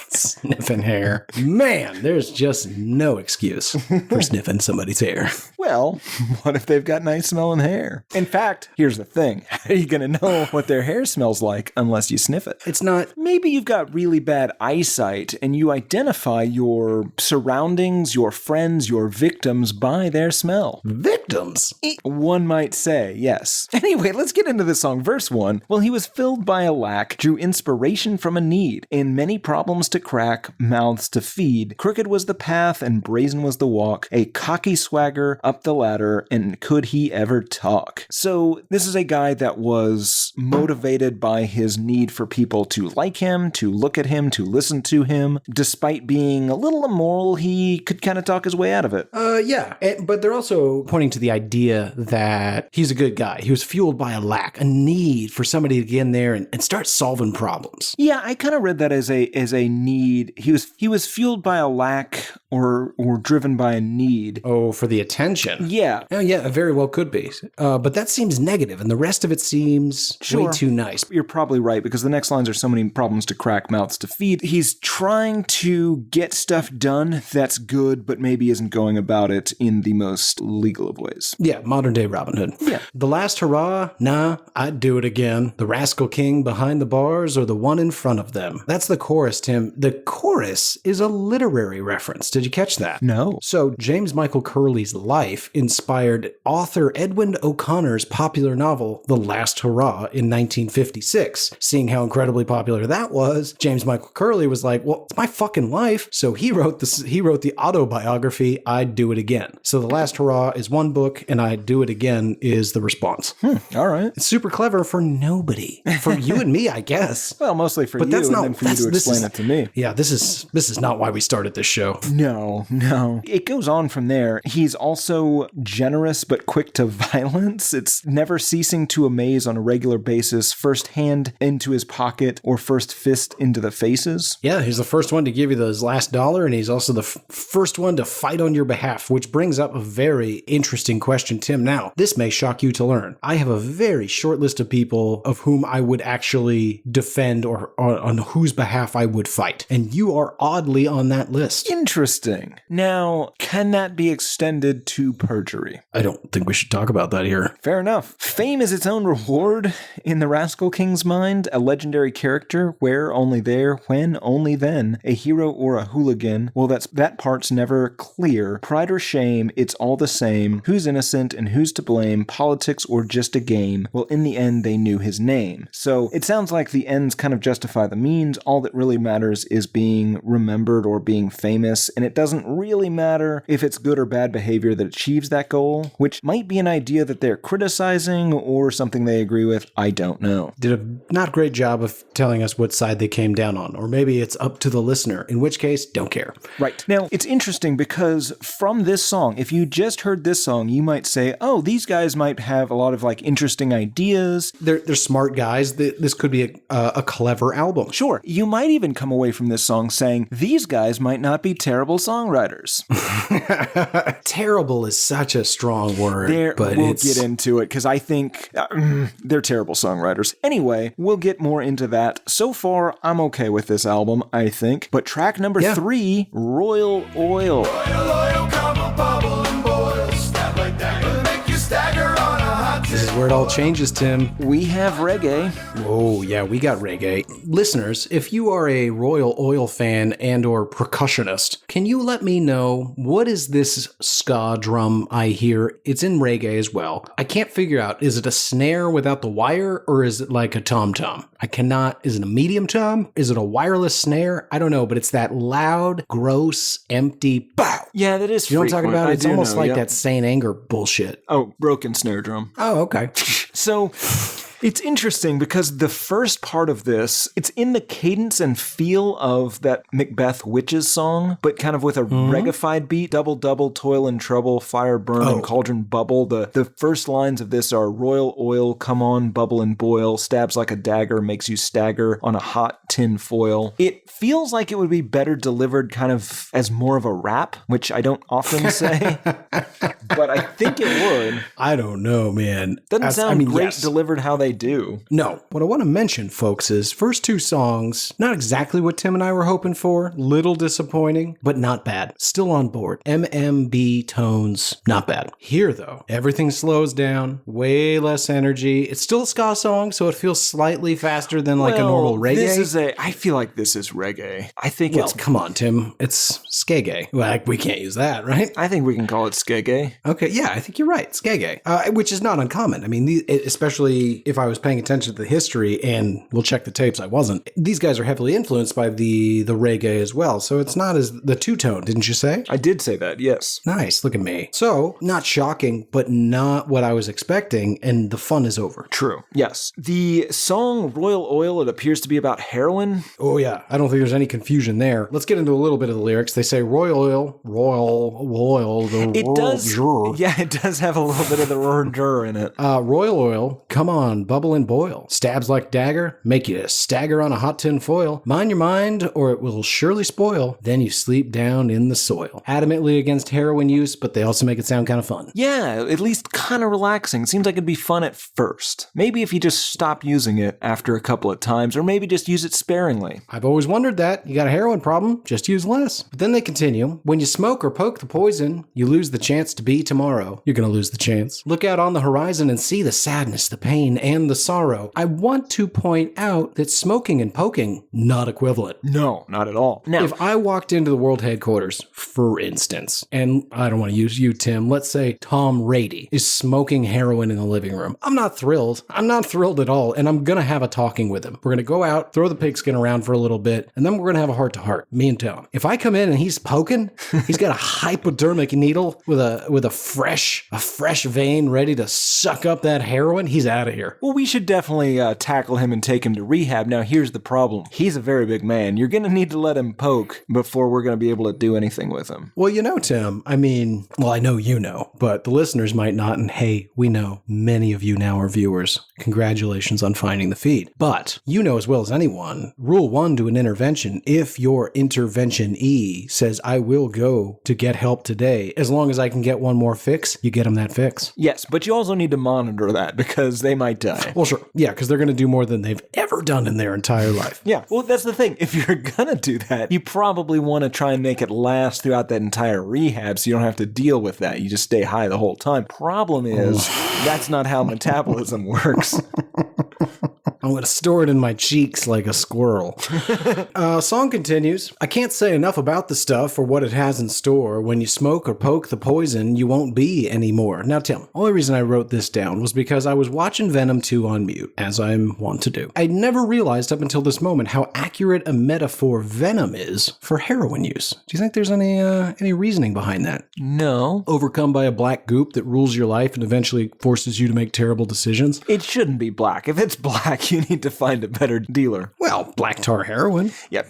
Sniffing hair. Man, there's just no excuse for sniffing somebody's hair. Well, what if they've got nice smelling hair? In fact, here's the thing. How are you going to know what their hair smells like unless you sniff it? It's not. Maybe you've got really bad eyesight and you identify your surroundings, your friends, your victims by their smell. Victims? One might say, yes. Anyway, let's get into the song. Verse 1. Well, he was filled by a lack, drew inspiration from a need, in many problems to crack, mouths to feed. Crooked was the path and brazen was the walk, a cocky swagger up the ladder, and could he ever talk? So this is a guy that was motivated by his need for people to like him, to look at him, to listen to him. Despite being a little immoral, he could kind of talk his way out of it. Yeah. But they're also pointing to the idea that he's a good guy. He was fueled by a lack, a need for somebody to get in there and start solving problems. Yeah, I kind of read that as a need. He was fueled by a lack or driven by a need. Oh, for the attention. Yeah. Oh, yeah, it very well could be. But that seems negative, and the rest of it seems way too nice. You're probably right, because the next lines are so many problems to crack, mouths to feed. He's trying to get stuff done that's good, but maybe isn't going about it in the most legal of ways. Yeah, modern day Robin Hood. Yeah. The last hurrah? Nah, I'd do it again. The rascal king behind the bars or the one in front of them. That's the chorus, Tim. The chorus is a literary reference. Did you catch that? No. So James Michael Curley's life inspired author Edwin O'Connor's popular novel, The Last Hurrah, in 1956. Seeing how incredibly popular that was, James Michael Curley was like, well, it's my fucking life. So he wrote the autobiography, I'd Do It Again. So The Last Hurrah is one book, and I'd Do It Again is the response. All right. It's super clever for nobody. For you and me, I guess. Well, mostly for But you, that's not, and then for you to explain it to me. Yeah, this is not why we started this show. No. It goes on from there. He's also generous but quick to violence. It's never ceasing to amaze on a regular basis, first hand into his pocket or first fist into the faces. Yeah, he's the first one to give you his last dollar, and he's also the first one to fight on your behalf, which brings up a very interesting question, Tim. Now, this may shock you to learn. I have a very short list of people of whom I would actually defend or on whose behalf I would fight, and you are oddly on that list. Interesting. Now, can that be extended to perjury? I don't think we should talk about that here. Fair enough. Fame is its own reward in the Rascal King's mind, a legendary character, where only there, when only then, a hero or a hooligan. Well, that part's never clear. Pride or shame, it's all the same. Who's innocent and who's to blame, politics or just a game? Well, in the end, they knew his name. So it sounds like the ends kind of justify the means. All that really matters is being remembered or being famous, and it doesn't really matter if it's good or bad behavior that achieves that goal, which might be an idea that they're criticizing or something they agree with. I don't know. Did a not great job of telling us what side they came down on, or maybe it's up to the listener, in which case, don't care. Right. Now, it's interesting because from this song, if you just heard this song, you might say, oh, these guys might have a lot of like interesting ideas. They're smart guys. This could be a clever album. Sure. You might even come away from this song saying, these guys might not be terrible songwriters. Terrible is such a strong word, but we'll get into it because I think they're terrible songwriters. Anyway, we'll we'll get more into that. So far, I'm okay with this album, I think. But track number 3, Royal Oil. Royal oil, come on, bubble and boil. Stab like dagger, make you stagger on a hot This is where it all changes, Tim. We have reggae. Oh, yeah, we got reggae. Listeners, if you are a Royal Oil fan and or percussionist, can you let me know what is this ska drum I hear? It's in reggae as well. I can't figure out, is it a snare without the wire or is it like a tom-tom? I cannot, is it a medium tom? Is it a wireless snare? I don't know, but it's that loud, gross, empty bow. Yeah, that is You know what I'm talking frequent. about? It's I do almost know, like yep. that Saint Anger bullshit. Oh, broken snare drum. Oh, okay. So it's interesting because the first part of this, it's in the cadence and feel of that Macbeth Witches song, but kind of with a reggae-fied beat. Double, double, toil and trouble, fire burn and cauldron bubble. The first lines of this are royal oil, come on, bubble and boil, stabs like a dagger, makes you stagger on a hot tin foil. It feels like it would be better delivered kind of as more of a rap, which I don't often say, but I think it would. I don't know, man. Doesn't sound great yes. delivered how they do. No. What I want to mention, folks, is first two songs, not exactly what Tim and I were hoping for. Little disappointing, but not bad. Still on board. MMB tones, not bad. Here, though, everything slows down, way less energy. It's still a ska song, so it feels slightly faster than like a normal reggae. I feel like this is reggae. I think Well, it's, come on, Tim. It's skegay. Well, we can't use that, right? I think we can call it skegay. Okay, yeah, I think you're right. Skegay, which is not uncommon. I mean, especially if I was paying attention to the history, and we'll check the tapes, I wasn't. These guys are heavily influenced by the reggae as well, so it's not as the two-tone, didn't you say? I did say that, yes. Nice, look at me. So, not shocking, but not what I was expecting, and the fun is over. True. Yes. The song Royal Oil, it appears to be about heroin. Oh yeah, I don't think there's any confusion there. Let's get into a little bit of the lyrics. They say royal oil, It does. Yeah, it does have a little bit of the roar in it. Royal oil, come on, bubble and boil. Stabs like dagger, make you stagger on a hot tin foil. Mind your mind, or it will surely spoil. Then you sleep down in the soil. Adamantly against heroin use, but they also make it sound kind of fun. Yeah, at least kind of relaxing. It seems like it'd be fun at first. Maybe if you just stop using it after a couple of times, or maybe just use it sparingly. I've always wondered that. You got a heroin problem, just use less. But then they continue. When you smoke or poke the poison, you lose the chance to be tomorrow. You're gonna lose the chance. Look out on the horizon and see the sadness, the pain, and the sorrow. I want to point out that smoking and poking, not equivalent. No, not at all. Now, If I walked into the world headquarters, for instance, and I don't want to use you, Tim, let's say Tom Rady is smoking heroin in the living room. I'm not thrilled. I'm not thrilled at all, and I'm going to have a talking with him. We're going to go out, throw the pigskin around for a little bit, and then we're going to have a heart-to-heart, me and Tom. If I come in and he's poking, he's got a hypodermic needle with a fresh vein ready to suck up that heroin, he's out of here. well, we should definitely tackle him and take him to rehab. Now, here's the problem. He's a very big man. You're going to need to let him poke before we're going to be able to do anything with him. Well, you know, Tim, I mean, well, I know you know, but the listeners might not, and hey, we know many of you now are viewers. Congratulations on finding the feed. But you know as well as anyone, rule one to an intervention, if your interventionee says, I will go to get help today, as long as I can get one more fix, you get them that fix. Yes, but you also need to monitor that because they might die. Well, sure. Yeah, because they're going to do more than they've ever done in their entire life. Yeah, well, that's the thing. If you're gonna do that, you probably want to try and make it last throughout that entire rehab so you don't have to deal with that. You just stay high the whole time. Problem is, that's not how metabolism works. I'm going to store it in my cheeks like a squirrel. Song continues. I can't say enough about the stuff or what it has in store. When you smoke or poke the poison, you won't be anymore. Now, Tim, only reason I wrote this down was because I was watching Venom 2 on mute, as I'm wont to do. I never realized up until this moment how accurate a metaphor Venom is for heroin use. Do you think there's any reasoning behind that? No. Overcome by a black goop that rules your life and eventually forces you to make terrible decisions? It shouldn't be black. If it's black, you need to find a better dealer. Well, black tar heroin. Yep,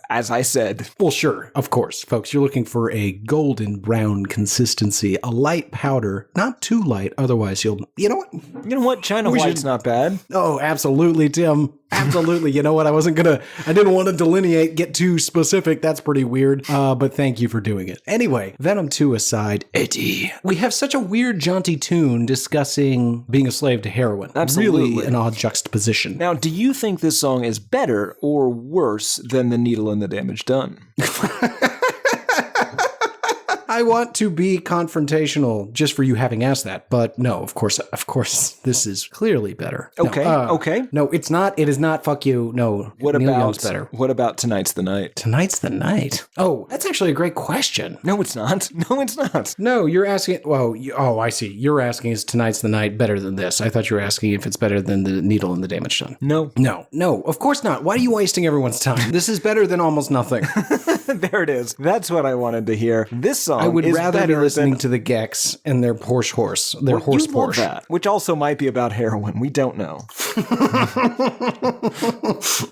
as I said. Well, sure, of course, folks. You're looking for a golden brown consistency, a light powder, not too light, otherwise you'll... You know what? You know what? China White's not bad. Oh, absolutely, Tim. Absolutely. You know what? I didn't want to delineate, get too specific. That's pretty weird. But thank you for doing it. Anyway, Venom 2 aside, Eddie, we have such a weird, jaunty tune discussing being a slave to heroin. Absolutely. Really an odd juxtaposition. Now, do you think this song is better or worse than The Needle and the Damage Done? I want to be confrontational just for you having asked that, but no, of course, this is clearly better. Okay, okay. No, it's not. It is not. Fuck you. No. Neil Young's better. What about Tonight's the Night? Tonight's the Night. Oh, that's actually a great question. No, it's not. No, it's not. No, you're asking. Well, I see. You're asking is Tonight's the Night better than this? I thought you were asking if it's better than The Needle and the Damage Done. No. No. Of course not. Why are you wasting everyone's time? This is better than almost nothing. There it is. That's what I wanted to hear. This song. I would rather be listening than to the Gex and their horse, their horse you love Porsche. that, which also might be about heroin. We don't know.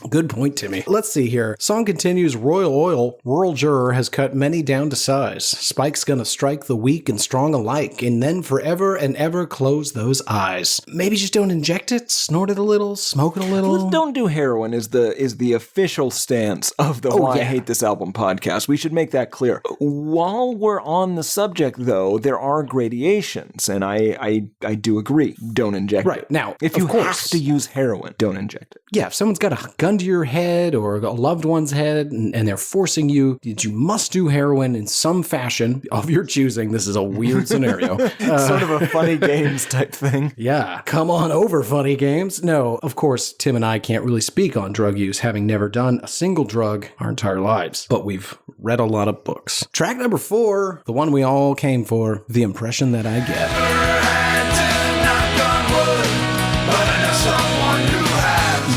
Good point, Timmy. Let's see here. Song continues. Royal Oil, rural juror has cut many down to size. Spike's gonna strike the weak and strong alike, and then forever and ever close those eyes. Maybe just don't inject it, snort it a little, smoke it a little. Don't do heroin is the official stance of the Why I Hate This Album podcast. We should make that clear. While we're on the subject, though, there are gradations, and I do agree. Don't inject it. Right. Now, if you have to use heroin, don't inject it. Yeah, if someone's got a gun to your head or a loved one's head and they're forcing you that you must do heroin in some fashion of your choosing, this is a weird scenario. Sort of a funny games type thing. Yeah. Come on over, funny games. No, of course, Tim and I can't really speak on drug use, having never done a single drug our entire lives, but we've read a lot of books. Track number 4, the one we all came for, The Impression That I Get.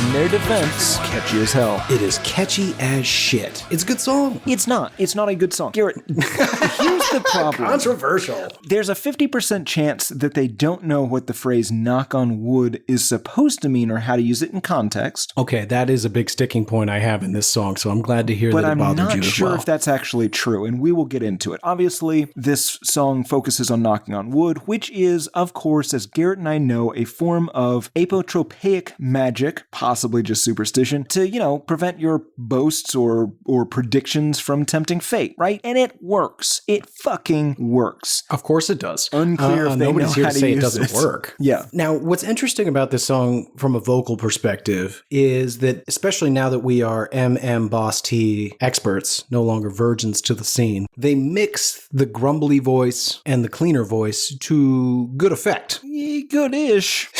In their defense, catchy as hell. It is catchy as shit. It's a good song. It's not. It's not a good song. Garrett, here's the problem. Controversial. There's a 50% chance that they don't know what the phrase knock on wood is supposed to mean or how to use it in context. Okay, that is a big sticking point I have in this song, so I'm glad to hear that it bothered you as well. But I'm not sure if that's actually true, and we will get into it. Obviously, this song focuses on knocking on wood, which is, of course, as Garrett and I know, a form of apotropaic magic, possibly just superstition, to, prevent your boasts or predictions from tempting fate, right? And it works. It fucking works. Of course it does. Unclear if they know nobody's here how to say use it doesn't work. Yeah. Now, what's interesting about this song from a vocal perspective is that, especially now that we are Boss T experts, no longer virgins to the scene, they mix the grumbly voice and the cleaner voice to good effect. Good-ish.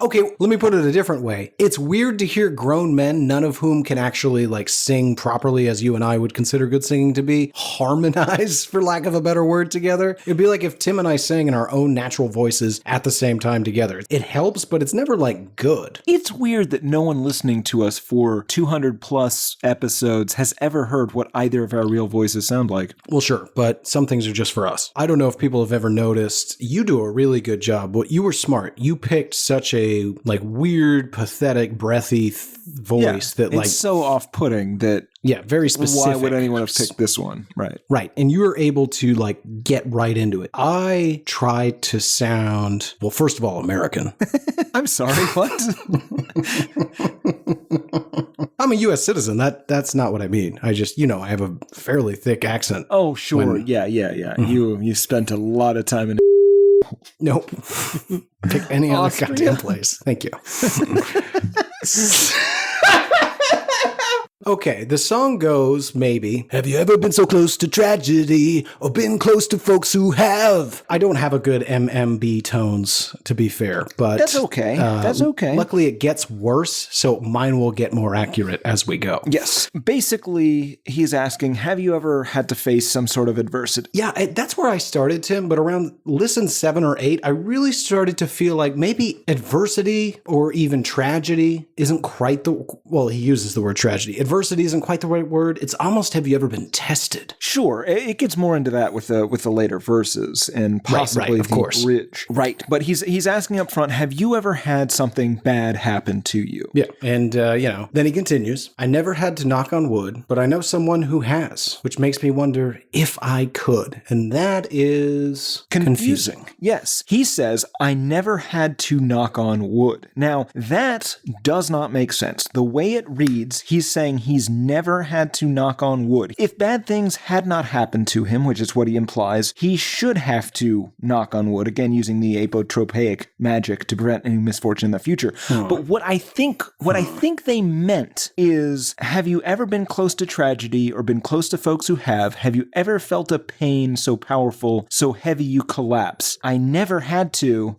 Okay, let me put it a different way. It's weird to hear grown men, none of whom can actually sing properly as you and I would consider good singing to be, harmonize, for lack of a better word, together. It'd be like if Tim and I sang in our own natural voices at the same time together. It helps, but it's never good. It's weird that no one listening to us for 200 plus episodes has ever heard what either of our real voices sound like. Well, sure, but some things are just for us. I don't know if people have ever noticed. You do a really good job. You were smart. You picked such a weird, pathetic, breathy voice that it's so off-putting that very specific. Why would anyone have picked this one? Right. And you were able to get right into it. I tried to sound, well, first of all, American. I'm sorry, what? I'm a U.S. citizen. That's not what I mean. I just, I have a fairly thick accent. Oh, sure. Yeah. You spent a lot of time in Nope. Pick any other goddamn place. Thank you. Okay, the song goes, maybe, have you ever been so close to tragedy or been close to folks who have? I don't have a good MMB tones, to be fair, but... That's okay. That's okay. Luckily, it gets worse, so mine will get more accurate as we go. Yes. Basically, he's asking, have you ever had to face some sort of adversity? Yeah, that's where I started, Tim, but around listen 7 or 8, I really started to feel like maybe adversity or even tragedy isn't quite the... Well, he uses the word tragedy. Adversity adversity isn't quite the right word. It's almost, have you ever been tested? Sure, it gets more into that with the later verses and possibly of the course. bridge. Right, but he's asking up front, have you ever had something bad happen to you? Yeah, and, then he continues, I never had to knock on wood, but I know someone who has, which makes me wonder if I could. And that is confusing. Yes, he says, I never had to knock on wood. Now, that does not make sense. The way it reads, he's saying he's never had to knock on wood. If bad things had not happened to him, which is what he implies, he should have to knock on wood, again using the apotropaic magic to prevent any misfortune in the future. But what I think they meant is, have you ever been close to tragedy or been close to folks who have? Have you ever felt a pain so powerful, so heavy you collapse? I never had to,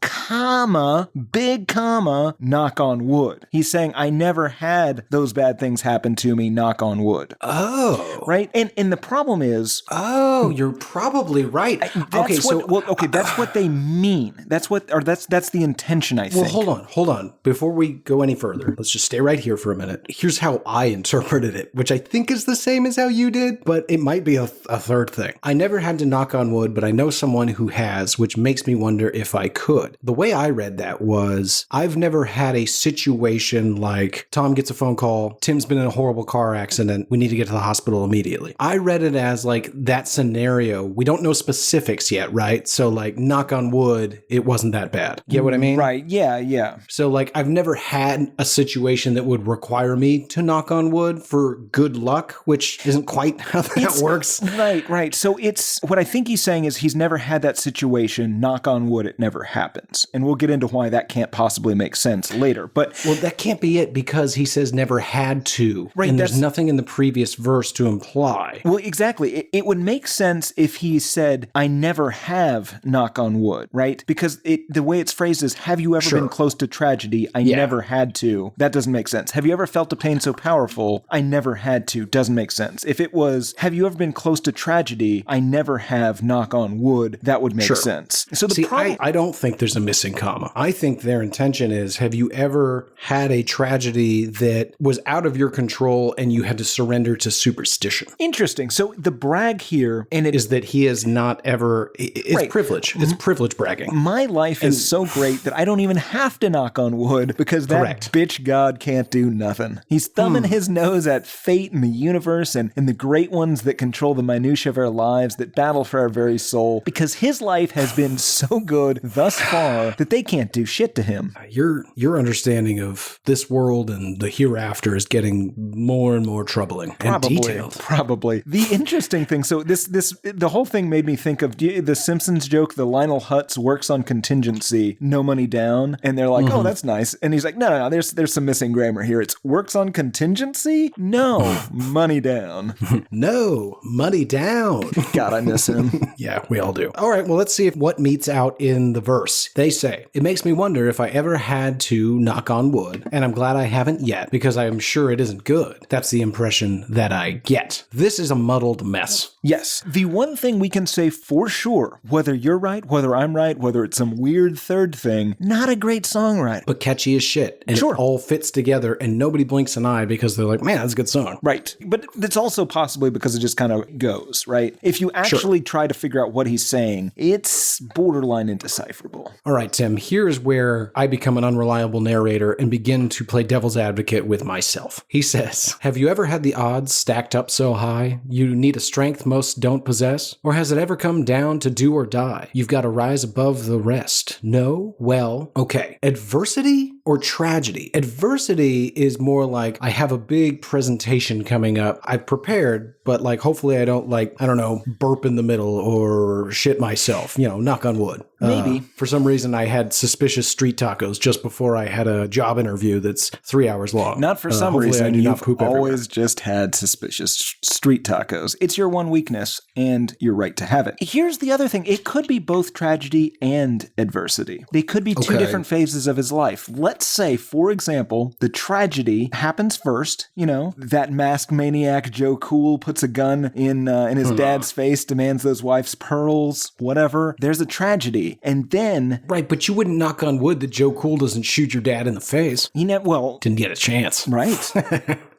big comma, knock on wood. He's saying, I never had those bad things happen to me, knock on wood. Oh. Right? And the problem is... Oh, you're probably right. That's what they mean. That's the intention, I think. Well, hold on. Before we go any further, let's just stay right here for a minute. Here's how I interpreted it, which I think is the same as how you did, but it might be a third thing. I never had to knock on wood, but I know someone who has, which makes me wonder if I could. The way I read that was, I've never had a situation like Tom gets a phone call, Tim's been in a horrible car accident, we need to get to the hospital immediately. I read it as like that scenario. We don't know specifics yet, right? So like, knock on wood, it wasn't that bad. Get what I mean? Right, yeah. So like, I've never had a situation that would require me to knock on wood for good luck, which isn't quite how that works. Right. So it's, what I think he's saying is he's never had that situation, knock on wood, it never happens. And we'll get into why that can't possibly make sense later. But well, that can't be it because he says never had to. Right. And there's nothing in the previous verse to imply. Well, exactly. It would make sense if he said, I never have knock on wood, right? Because the way it's phrased is, have you ever been close to tragedy? I never had to. That doesn't make sense. Have you ever felt a pain so powerful? I never had to. Doesn't make sense. If it was, have you ever been close to tragedy? I never have, knock on wood. That would make sense. So the problem... I don't think there's a missing comma. I think their intention is, have you ever had a tragedy that was out of your control and you had to surrender to superstition? Interesting. So the brag here, and it is that he has not ever... It's privilege. It's privilege bragging. My life is so great that I don't even have to knock on wood because that bitch god can't do nothing. He's thumbing his nose at fate and the universe and the great ones that control the minutiae of our lives, that battle for our very soul, because his life has been so good thus far that they can't do shit to him. Your understanding of this world and the hereafter is getting more and more troubling and detailed. Probably. The interesting thing, so the whole thing made me think of the Simpsons joke, the Lionel Hutz works on contingency, no money down, and they're like, oh, that's nice. And he's like, no, there's some missing grammar here. It's works on contingency? No, money down. No, money down. God, I miss him. Yeah, we all do. All right, well, let's see what meets out in the verse. They say, it makes me wonder if I ever had to knock on wood, and I'm glad I haven't yet, because I am sure it isn't good. That's the impression that I get. This is a muddled mess. Yes. The one thing we can say for sure, whether you're right, whether I'm right, whether it's some weird third thing, not a great songwriter. But catchy as shit. And it all fits together, and nobody blinks an eye because they're like, man, that's a good song. Right. But it's also possibly because it just kind of goes, right? If you actually try to figure out what he's saying, it's borderline indecipherable. All right, Tim, here's where I become an unreliable narrator and begin to play devil's advocate with myself. He says, have you ever had the odds stacked up so high you need a strength most don't possess? Or has it ever come down to do or die? You've got to rise above the rest. No? Well, okay. Adversity or tragedy? Adversity is more like, I have a big presentation coming up. I've prepared, but like, hopefully I don't burp in the middle or shit myself, knock on wood. Maybe. For some reason, I had suspicious street tacos just before I had a job interview that's 3 hours long. Not for some reason. You've always just had suspicious street tacos. It's your one weakness, and you're right to have it. Here's the other thing. It could be both tragedy and adversity. They could be two different phases of his life. Let's say, for example, the tragedy happens first. That masked maniac Joe Cool puts a gun in his dad's face, demands those wife's pearls, whatever. There's a tragedy. And then... Right, but you wouldn't knock on wood that Joe Cool doesn't shoot your dad in the face. Didn't get a chance. Right.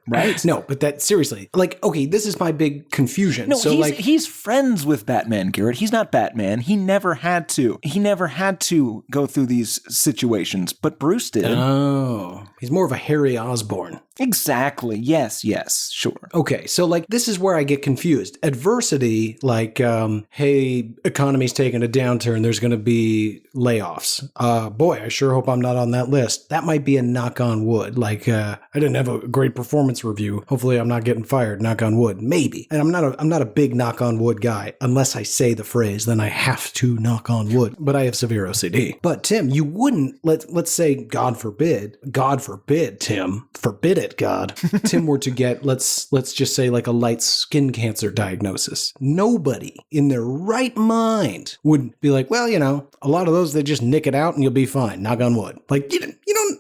Right. No, but that seriously, like, okay, this is my big confusion. No, so he's friends with Batman, Garrett. He's not Batman. He never had to. He never had to go through these situations, but Bruce did. Oh, he's more of a Harry Osborn. Exactly. Yes, sure. Okay, so like this is where I get confused. Adversity, like, hey, economy's taking a downturn, there's going to be layoffs. Boy, I sure hope I'm not on that list. That might be a knock on wood. Like, I didn't have a great performance review. Hopefully I'm not getting fired, knock on wood. Maybe. And I'm not a big knock on wood guy. Unless I say the phrase, then I have to knock on wood. But I have severe OCD. But Tim, you wouldn't, let's say, God forbid, Tim, forbid it, God, Tim were to get, let's just say, like a light skin cancer diagnosis. Nobody in their right mind would be like, well, you know, a lot of those, they just nick it out and you'll be fine. Knock on wood. Like, you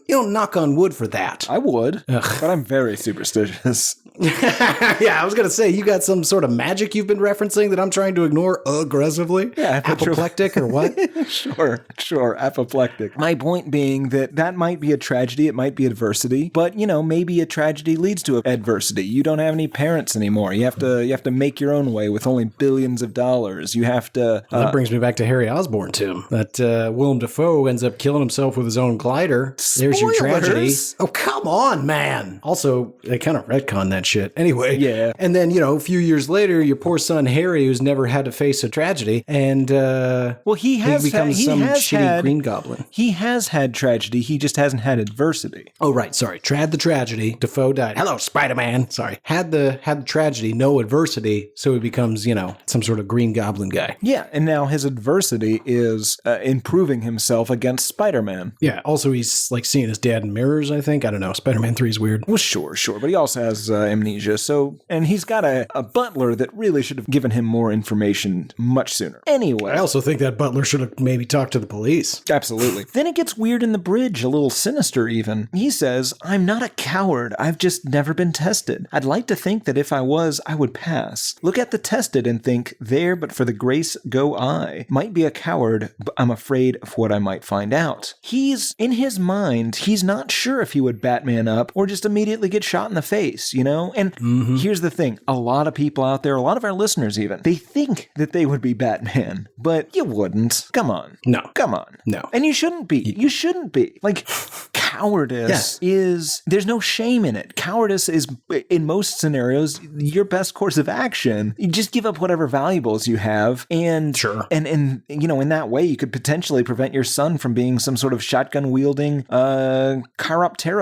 don't knock on wood for that. I would, but I'm very superstitious. Yeah, I was going to say, you got some sort of magic you've been referencing that I'm trying to ignore aggressively? Yeah, apoplectic or what? Sure, apoplectic. My point being that might be a tragedy, it might be adversity, but, you know, maybe a tragedy leads to adversity. You don't have any parents anymore. You have to make your own way with only billions of dollars. You have to... that brings me back to Harry Osborn, Tim. That Willem Dafoe ends up killing himself with his own glider. There's your tragedy. Oh, come on, man. Also, they kind of retcon that shit. Anyway. Yeah. And then, you know, a few years later, your poor son Harry, who's never had to face a tragedy, and he becomes some shitty Green Goblin. He has had tragedy. He just hasn't had adversity. Oh, right. Sorry. Trad the tragedy. Dafoe died. Hello, Spider-Man. Sorry. Had the tragedy, no adversity, so he becomes, you know, some sort of Green Goblin guy. Yeah, and now his adversity is improving himself against Spider-Man. Yeah. Also, he's like seeing his dad in mirrors, I think. I don't know. Spider-Man 3 is weird. Well, sure. But he also has amnesia. So, and he's got a butler that really should have given him more information much sooner. Anyway. I also think that butler should have maybe talked to the police. Absolutely. Then it gets weird in the bridge, a little sinister even. He says, I'm not a coward. I've just never been tested. I'd like to think that if I was, I would pass. Look at the tested and think, there, but for the grace go I. Might be a coward, but I'm afraid of what I might find out. He's, in his mind, he's not sure if he would Batman up or just immediately get shot in the face, you know? And here's the thing. A lot of people out there, a lot of our listeners even, they think that they would be Batman, but you wouldn't. Come on. No. Come on. No. And you shouldn't be. You shouldn't be. Like, cowardice is, there's no shame in it. Cowardice is, in most scenarios, your best course of action. You just give up whatever valuables you have. And, sure. And you know, in that way, you could potentially prevent your son from being some sort of shotgun-wielding chiroptera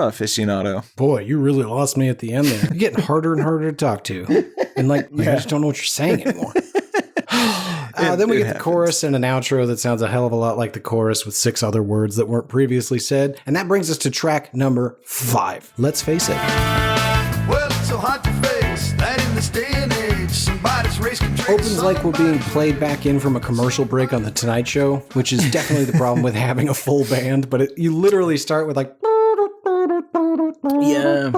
aficionado. Boy, you really lost me at the end there. You're getting harder and harder to talk to. And like I just don't know what you're saying anymore. Then we get the chorus and an outro that sounds a hell of a lot like the chorus with 6 other words that weren't previously said. And that brings us to track number 5. Let's face it. Well, it's so hard to face that in this day and age, somebody's race can trade Opens like we're being played back in from a commercial break on The Tonight Show, which is definitely the problem with having a full band. But you literally start with like... Yeah.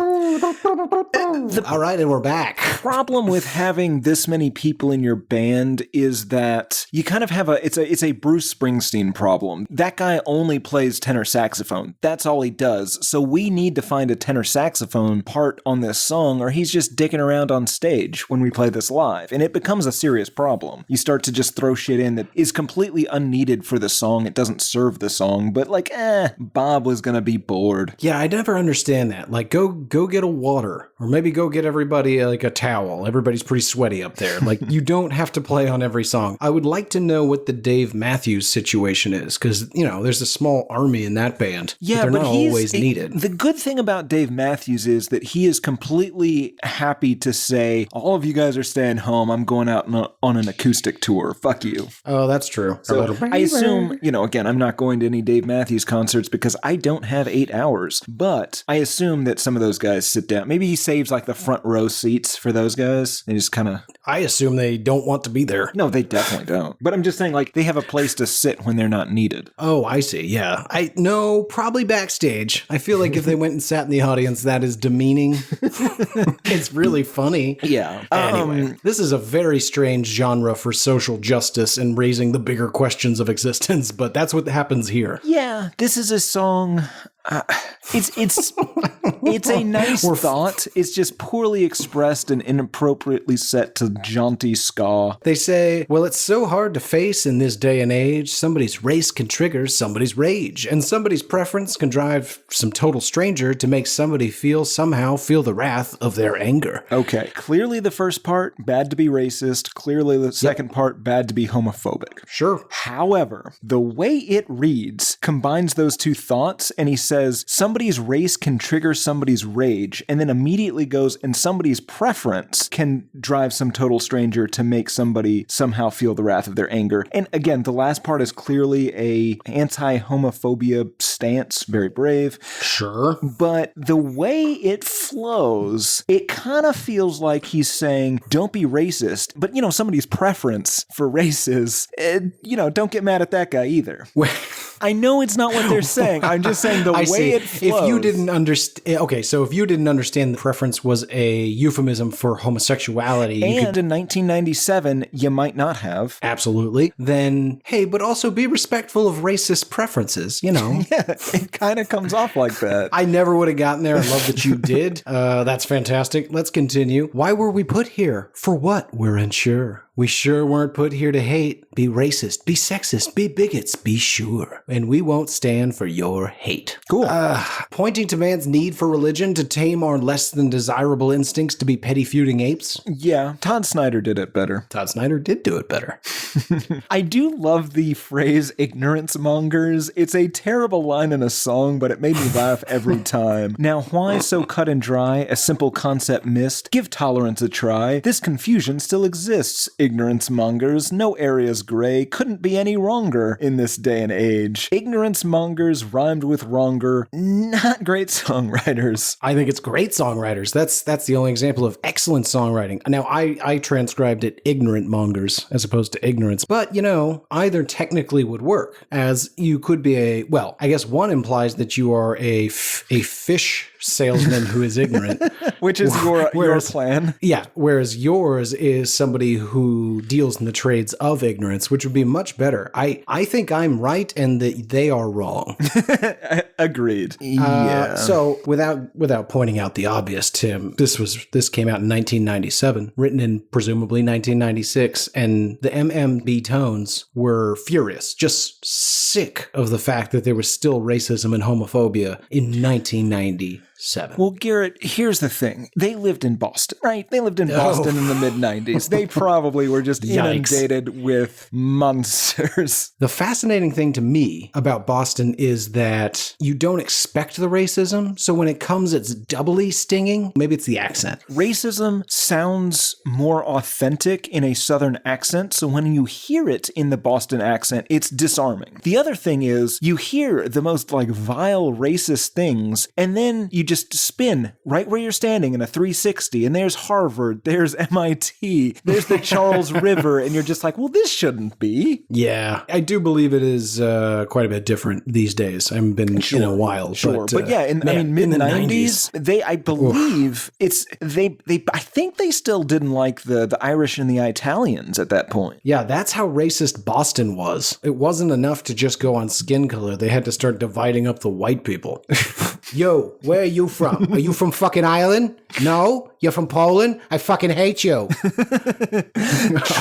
All right, and we're back. Problem with having this many people in your band is that you kind of have it's a Bruce Springsteen problem. That guy only plays tenor saxophone. That's all he does. So we need to find a tenor saxophone part on this song, or he's just dicking around on stage when we play this live. And it becomes a serious problem. You start to just throw shit in that is completely unneeded for the song. It doesn't serve the song, but like, Bob was gonna be bored. Yeah, I never understand that. Like, go get a water, or maybe go get everybody like a towel. Everybody's pretty sweaty up there. Like, you don't have to play on every song. I would like to know what the Dave Matthews situation is, because, you know, there's a small army in that band. Yeah, but they're not always needed. The good thing about Dave Matthews is that he is completely happy to say, all of you guys are staying home. I'm going out on an acoustic tour. Fuck you. Oh, that's true. So I assume, you know, again, I'm not going to any Dave Matthews concerts because I don't have 8 hours, but I assume that some of those guys sit down. Maybe he saves like the front row seats for those guys. They just kind of... I assume they don't want to be there. No, they definitely don't. But I'm just saying, like, they have a place to sit when they're not needed. Oh, I see. Yeah. No, probably backstage. I feel like if they went and sat in the audience, that is demeaning. It's really funny. Yeah. Anyway, this is a very strange genre for social justice and raising the bigger questions of existence, but that's what happens here. Yeah, this is a song... It's a nice thought. It's just poorly expressed and inappropriately set to jaunty ska. They say, well, it's so hard to face in this day and age. Somebody's race can trigger somebody's rage, and somebody's preference can drive some total stranger to make somebody somehow feel the wrath of their anger. Okay, clearly the first part, bad to be racist. Clearly the second part, bad to be homophobic. Sure. However, the way it reads combines those two thoughts, and he says, somebody's race can trigger somebody's rage, and then immediately goes, and somebody's preference can drive some total stranger to make somebody somehow feel the wrath of their anger. And again, the last part is clearly a anti-homophobia stance, very brave. Sure. But the way it flows, it kind of feels like he's saying, don't be racist, but somebody's preference for races, don't get mad at that guy either. I know it's not what they're saying. I'm just saying the way it flows. If you didn't understand, so if you didn't understand the preference was a euphemism for homosexuality, and in 1997, you might not have. Absolutely. Then, hey, but also be respectful of racist preferences, Yeah, it kind of comes off like that. I never would have gotten there. I love that you did. That's fantastic. Let's continue. Why were we put here? For what? We're unsure. We sure weren't put here to hate, be racist, be sexist, be bigots, be sure. And we won't stand for your hate. Cool. Pointing to man's need for religion to tame our less than desirable instincts to be petty feuding apes? Yeah, Todd Snyder did it better. Todd Snyder did do it better. I do love the phrase ignorance mongers. It's a terrible line in a song, but it made me laugh every time. Now, why so cut and dry? A simple concept missed. Give tolerance a try. This confusion still exists. Ignorance mongers, no areas gray, couldn't be any wronger in this day and age. Ignorance mongers rhymed with wronger, not great songwriters. I think it's great songwriters. That's the only example of excellent songwriting. Now, I transcribed it ignorant mongers as opposed to ignorance, but either technically would work, as you could be I guess one implies that you are a fish salesman who is ignorant. Which is your plan. Yeah, whereas yours is somebody who deals in the trades of ignorance, which would be much better. I think I'm right and that they are wrong. Agreed. Yeah. So without pointing out the obvious, Tim, this came out in 1997, written in presumably 1996, and the MMB tones were furious, just sick of the fact that there was still racism and homophobia in 1997. Well, Garrett, here's the thing. They lived in Boston, right? They lived in Boston in the mid-90s. They probably were just inundated with monsters. The fascinating thing to me about Boston is that you don't expect the racism, so when it comes, it's doubly stinging. Maybe it's the accent. Racism sounds more authentic in a Southern accent, so when you hear it in the Boston accent, it's disarming. The other thing is, you hear the most vile racist things, and then you just spin right where you're standing in a 360, and there's Harvard, there's MIT, there's the Charles River, and you're just like, well, this shouldn't be. Yeah, I do believe it is quite a bit different these days. I haven't been in a while. Sure, but yeah, mid-90s, I believe I think they still didn't like the Irish and the Italians at that point. Yeah, that's how racist Boston was. It wasn't enough to just go on skin color. They had to start dividing up the white people. Yo, where are you from? Are you from fucking Ireland? No? You're from Poland? I fucking hate you.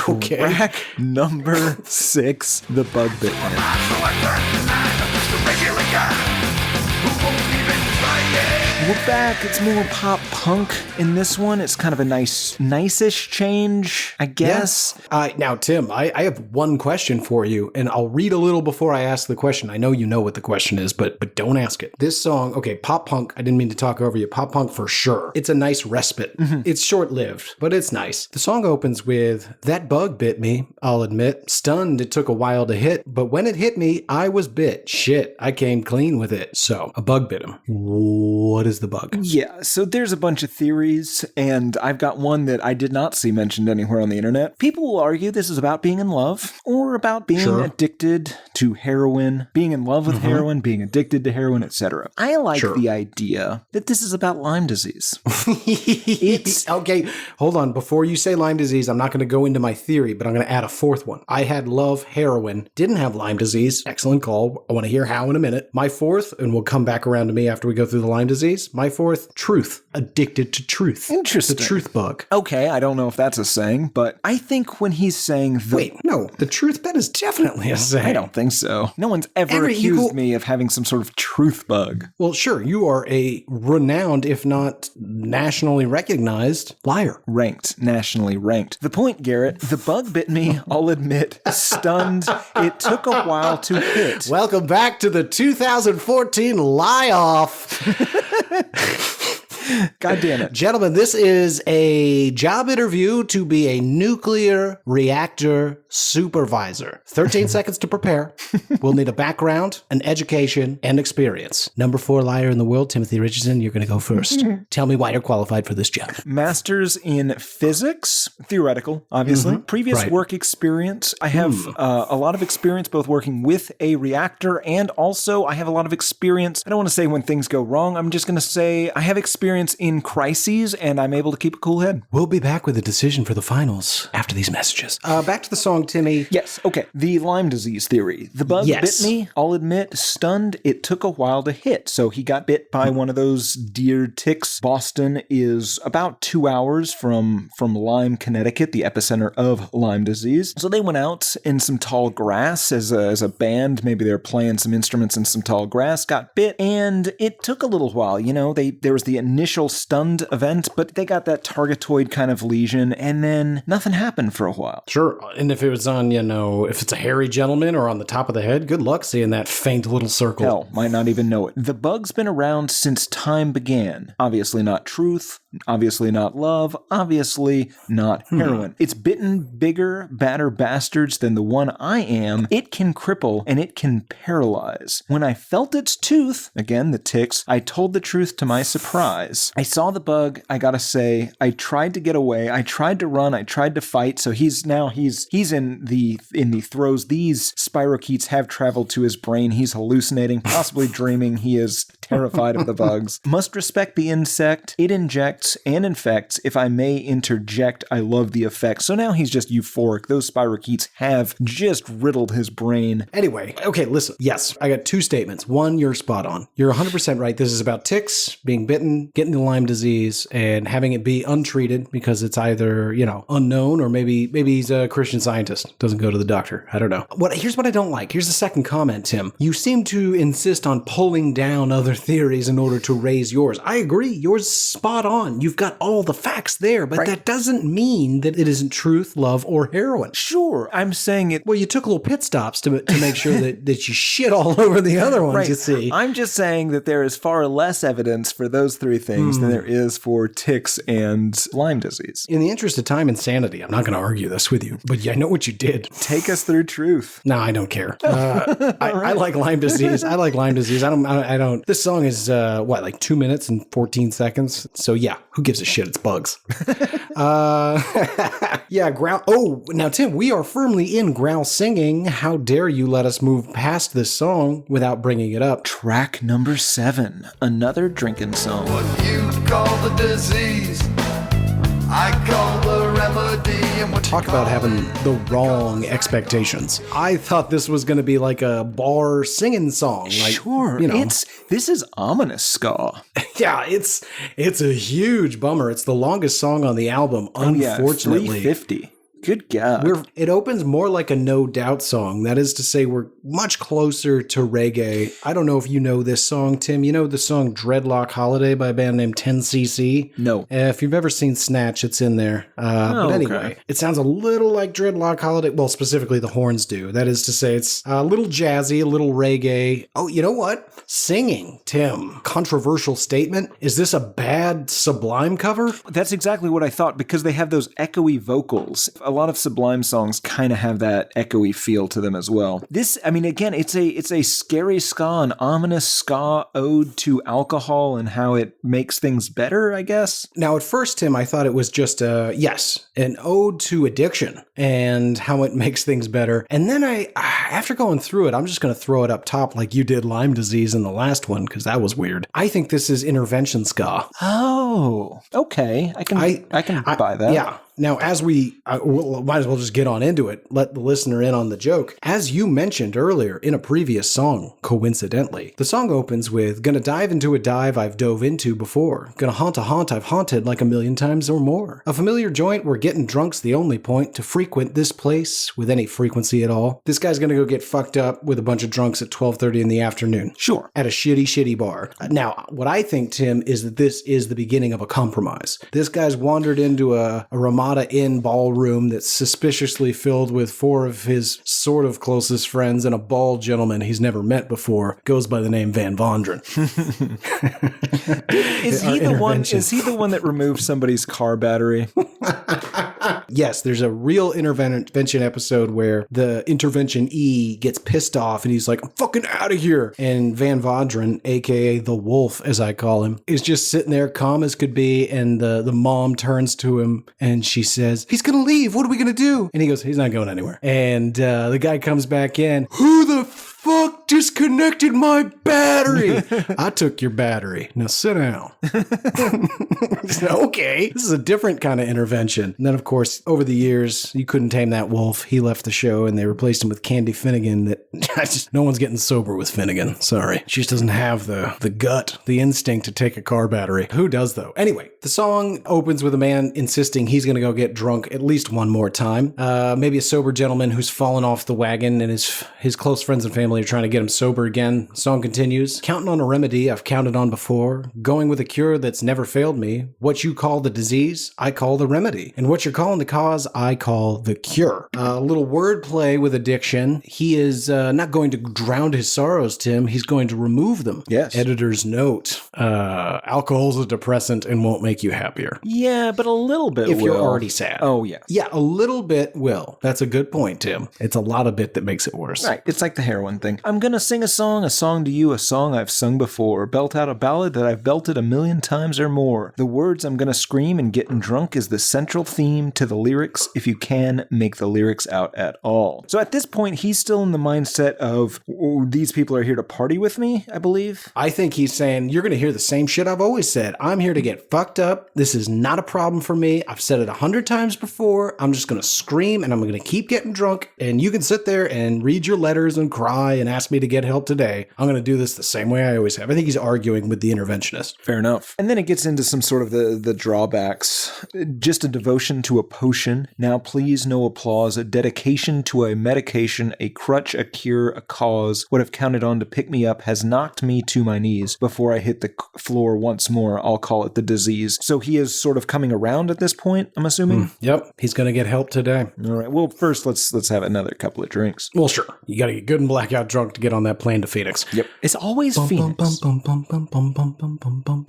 Okay. Track number 6, The Bug Bit Man. We're back. It's more pop punk in this one. It's kind of a nice-ish change, I guess. Yeah. Now, Tim, I have one question for you, and I'll read a little before I ask the question. I know you know what the question is, but don't ask it. This song, okay, pop punk, I didn't mean to talk over you. Pop punk for sure. It's a nice respite. Mm-hmm. It's short-lived, but it's nice. The song opens with, that bug bit me, I'll admit. Stunned, it took a while to hit, but when it hit me, I was bit. Shit, I came clean with it. So, a bug bit him. What is the bug. Yeah, so there's a bunch of theories, and I've got one that I did not see mentioned anywhere on the internet. People will argue this is about being in love, or about being addicted to heroin, being in love with heroin, being addicted to heroin, etc. I like the idea that this is about Lyme disease. It's okay. Hold on. Before you say Lyme disease, I'm not going to go into my theory, but I'm going to add a fourth one. I had love heroin, didn't have Lyme disease. Excellent call. I want to hear how in a minute. My fourth, and we'll come back around to me after we go through the Lyme disease. My fourth, truth. Addicted to truth. Interesting. The truth bug. Okay, I don't know if that's a saying, but I think when he's saying Wait, no. The truth bet is definitely a saying. I don't think so. No one's ever accused me of having some sort of truth bug. Well, sure. You are a renowned, if not nationally recognized, liar. Ranked. Nationally ranked. The point, Garrett, the bug bit me, I'll admit. Stunned. It took a while to hit. Welcome back to the 2014 Lie Off. God damn it. Gentlemen, this is a job interview to be a nuclear reactor supervisor. 13 seconds to prepare. We'll need a background, an education, and experience. Number 4 liar in the world, Timothy Richardson, you're going to go first. Tell me why you're qualified for this job. Master's in physics, theoretical, obviously. Previous work experience. I have a lot of experience both working with a reactor and also I have a lot of experience. I don't want to say when things go wrong. I'm just going to say I have experience in crises and I'm able to keep a cool head. We'll be back with a decision for the finals after these messages. Back to the song, Timmy. Yes, okay. The Lyme disease theory. The bug bit me, I'll admit, stunned. It took a while to hit. So he got bit by one of those deer ticks. Boston is about 2 hours from Lyme, Connecticut, the epicenter of Lyme disease. So they went out in some tall grass as a band. Maybe they were playing some instruments in some tall grass, got bit, and it took a little while. You know, there was the initial stunned event, but they got that targetoid kind of lesion, and then nothing happened for a while. Sure. And if it was on, if it's a hairy gentleman or on the top of the head, good luck seeing that faint little circle. Hell, might not even know it. The bug's been around since time began. Obviously not truth, obviously not love, obviously not heroin. It's bitten bigger, badder bastards than the one I am. It can cripple and it can paralyze. When I felt its tooth, again, the ticks, I told the truth to my surprise. I saw the bug, I gotta say, I tried to get away, I tried to run, I tried to fight, so he's in the throes. These spirochetes have traveled to his brain. He's hallucinating, possibly dreaming. He is terrified of the bugs. Must respect the insect. It injects and infects. If I may interject, I love the effect. So now he's just euphoric. Those spirochetes have just riddled his brain. Anyway, okay, listen. Yes, I got 2 statements. One, you're spot on. You're 100% right. This is about ticks, being bitten, getting the Lyme disease, and having it be untreated because it's either, unknown or maybe he's a Christian Scientist, doesn't go to the doctor. I don't know. Here's what I don't like. Here's the second comment, Tim. You seem to insist on pulling down other theories in order to raise yours. I agree. Yours is spot on. You've got all the facts there, but that doesn't mean that it isn't truth, love, or heroin. Sure, I'm saying it. Well, you took little pit stops to make sure that you shit all over the other ones, you see. I'm just saying that there is far less evidence for those 3 things than there is for ticks and Lyme disease. In the interest of time and sanity, I'm not going to argue this with you, but I know what you did. Take us through truth. No, I don't care. I like Lyme disease. I like Lyme disease. I don't. This song is, 2 minutes and 14 seconds? So yeah, who gives a shit? It's bugs. Growl. Oh, now Tim, we are firmly in growl singing. How dare you let us move past this song without bringing it up? Track number 7, another drinking song. What you call the disease, I call the remedy. And what Talk about having the wrong expectations. I thought this was going to be like a bar singing song. Sure. This is ominous ska. Yeah, it's a huge bummer. It's the longest song on the album, unfortunately. 350. Good God. It opens more like a No Doubt song. That is to say, we're much closer to reggae. I don't know if you know this song, Tim. You know the song Dreadlock Holiday by a band named 10cc? No. If you've ever seen Snatch, it's in there. But anyway, it sounds a little like Dreadlock Holiday. Well, specifically the horns do. That is to say, it's a little jazzy, a little reggae. Oh, you know what? Singing, Tim. Controversial statement. Is this a bad Sublime cover? That's exactly what I thought, because they have those echoey vocals. A lot of Sublime songs kind of have that echoey feel to them as well. This, I mean, again, it's a scary ska, an ominous ska ode to alcohol and how it makes things better, I guess. Now, at first, Tim, I thought it was just an ode to addiction and how it makes things better. And then after going through it, I'm just going to throw it up top like you did Lyme disease in the last one, because that was weird. I think this is intervention ska. Oh, okay. I can buy that. Yeah. Now, as we might as well just get on into it, let the listener in on the joke. As you mentioned earlier in a previous song, coincidentally, the song opens with, gonna dive into a dive I've dove into before. Gonna haunt a haunt I've haunted like a million times or more. A familiar joint where getting drunk's the only point to frequent this place with any frequency at all. This guy's gonna go get fucked up with a bunch of drunks at 12:30 in the afternoon. Sure. At a shitty bar. Now, what I think, Tim, is that this is the beginning of a compromise. This guy's wandered into a Ramada Inn ballroom that's suspiciously filled with 4 of his sort of closest friends and a bald gentleman he's never met before, goes by the name Van Vondren. Is he the one that removed somebody's car battery? Yes, there's a real intervention episode where the intervention E gets pissed off and he's like, I'm fucking out of here. And Van Vondren, aka the Wolf, as I call him, is just sitting there calm as could be. And the mom turns to him and she says, he's gonna leave. What are we gonna do? And he goes, he's not going anywhere. And the guy comes back in. Who the fuck disconnected my battery? I took your battery. Now sit down. Okay. This is a different kind of intervention. And then, of course, over the years, you couldn't tame that wolf. He left the show and they replaced him with Candy Finnegan. No one's getting sober with Finnegan. Sorry. She just doesn't have the gut, the instinct to take a car battery. Who does, though? Anyway, the song opens with a man insisting he's going to go get drunk at least one more time. Maybe a sober gentleman who's fallen off the wagon and his close friends and family are trying to get him sober again. Song continues. Counting on a remedy I've counted on before. Going with a cure that's never failed me. What you call the disease, I call the remedy. And what you're calling the cause, I call the cure. A little wordplay with addiction. He is not going to drown his sorrows, Tim. He's going to remove them. Yes. Editor's note. Alcohol's a depressant and won't make you happier. Yeah, but a little bit if will. You're already sad. Oh, yeah. Yeah, a little bit will. That's a good point, Tim. It's a lot of bit that makes it worse. Right. It's like the heroin thing. I'm gonna sing a song to you, a song I've sung before. Belt out a ballad that I've belted a million times or more. The words I'm gonna scream and getting drunk is the central theme to the lyrics, if you can make the lyrics out at all. So at this point, he's still in the mindset of, these people are here to party with me, I believe. I think he's saying, you're gonna hear the same shit I've always said. I'm here to get fucked up. This is not a problem for me. I've said it 100 times before. I'm just gonna scream and I'm gonna keep getting drunk, and you can sit there and read your letters and cry and ask me to get help today. I'm going to do this the same way I always have. I think he's arguing with the interventionist. Fair enough. And then it gets into some sort of the drawbacks. Just a devotion to a potion. Now please, no applause. A dedication to a medication, a crutch, a cure, a cause. What I've counted on to pick me up has knocked me to my knees. Before I hit the floor once more, I'll call it the disease. So he is sort of coming around at this point, I'm assuming? Yep. He's going to get help today. All right. Well, first, let's have another couple of drinks. Well, sure. You got to get good and blackout drunk to get on that plane to Phoenix. Yep. It's always Phoenix.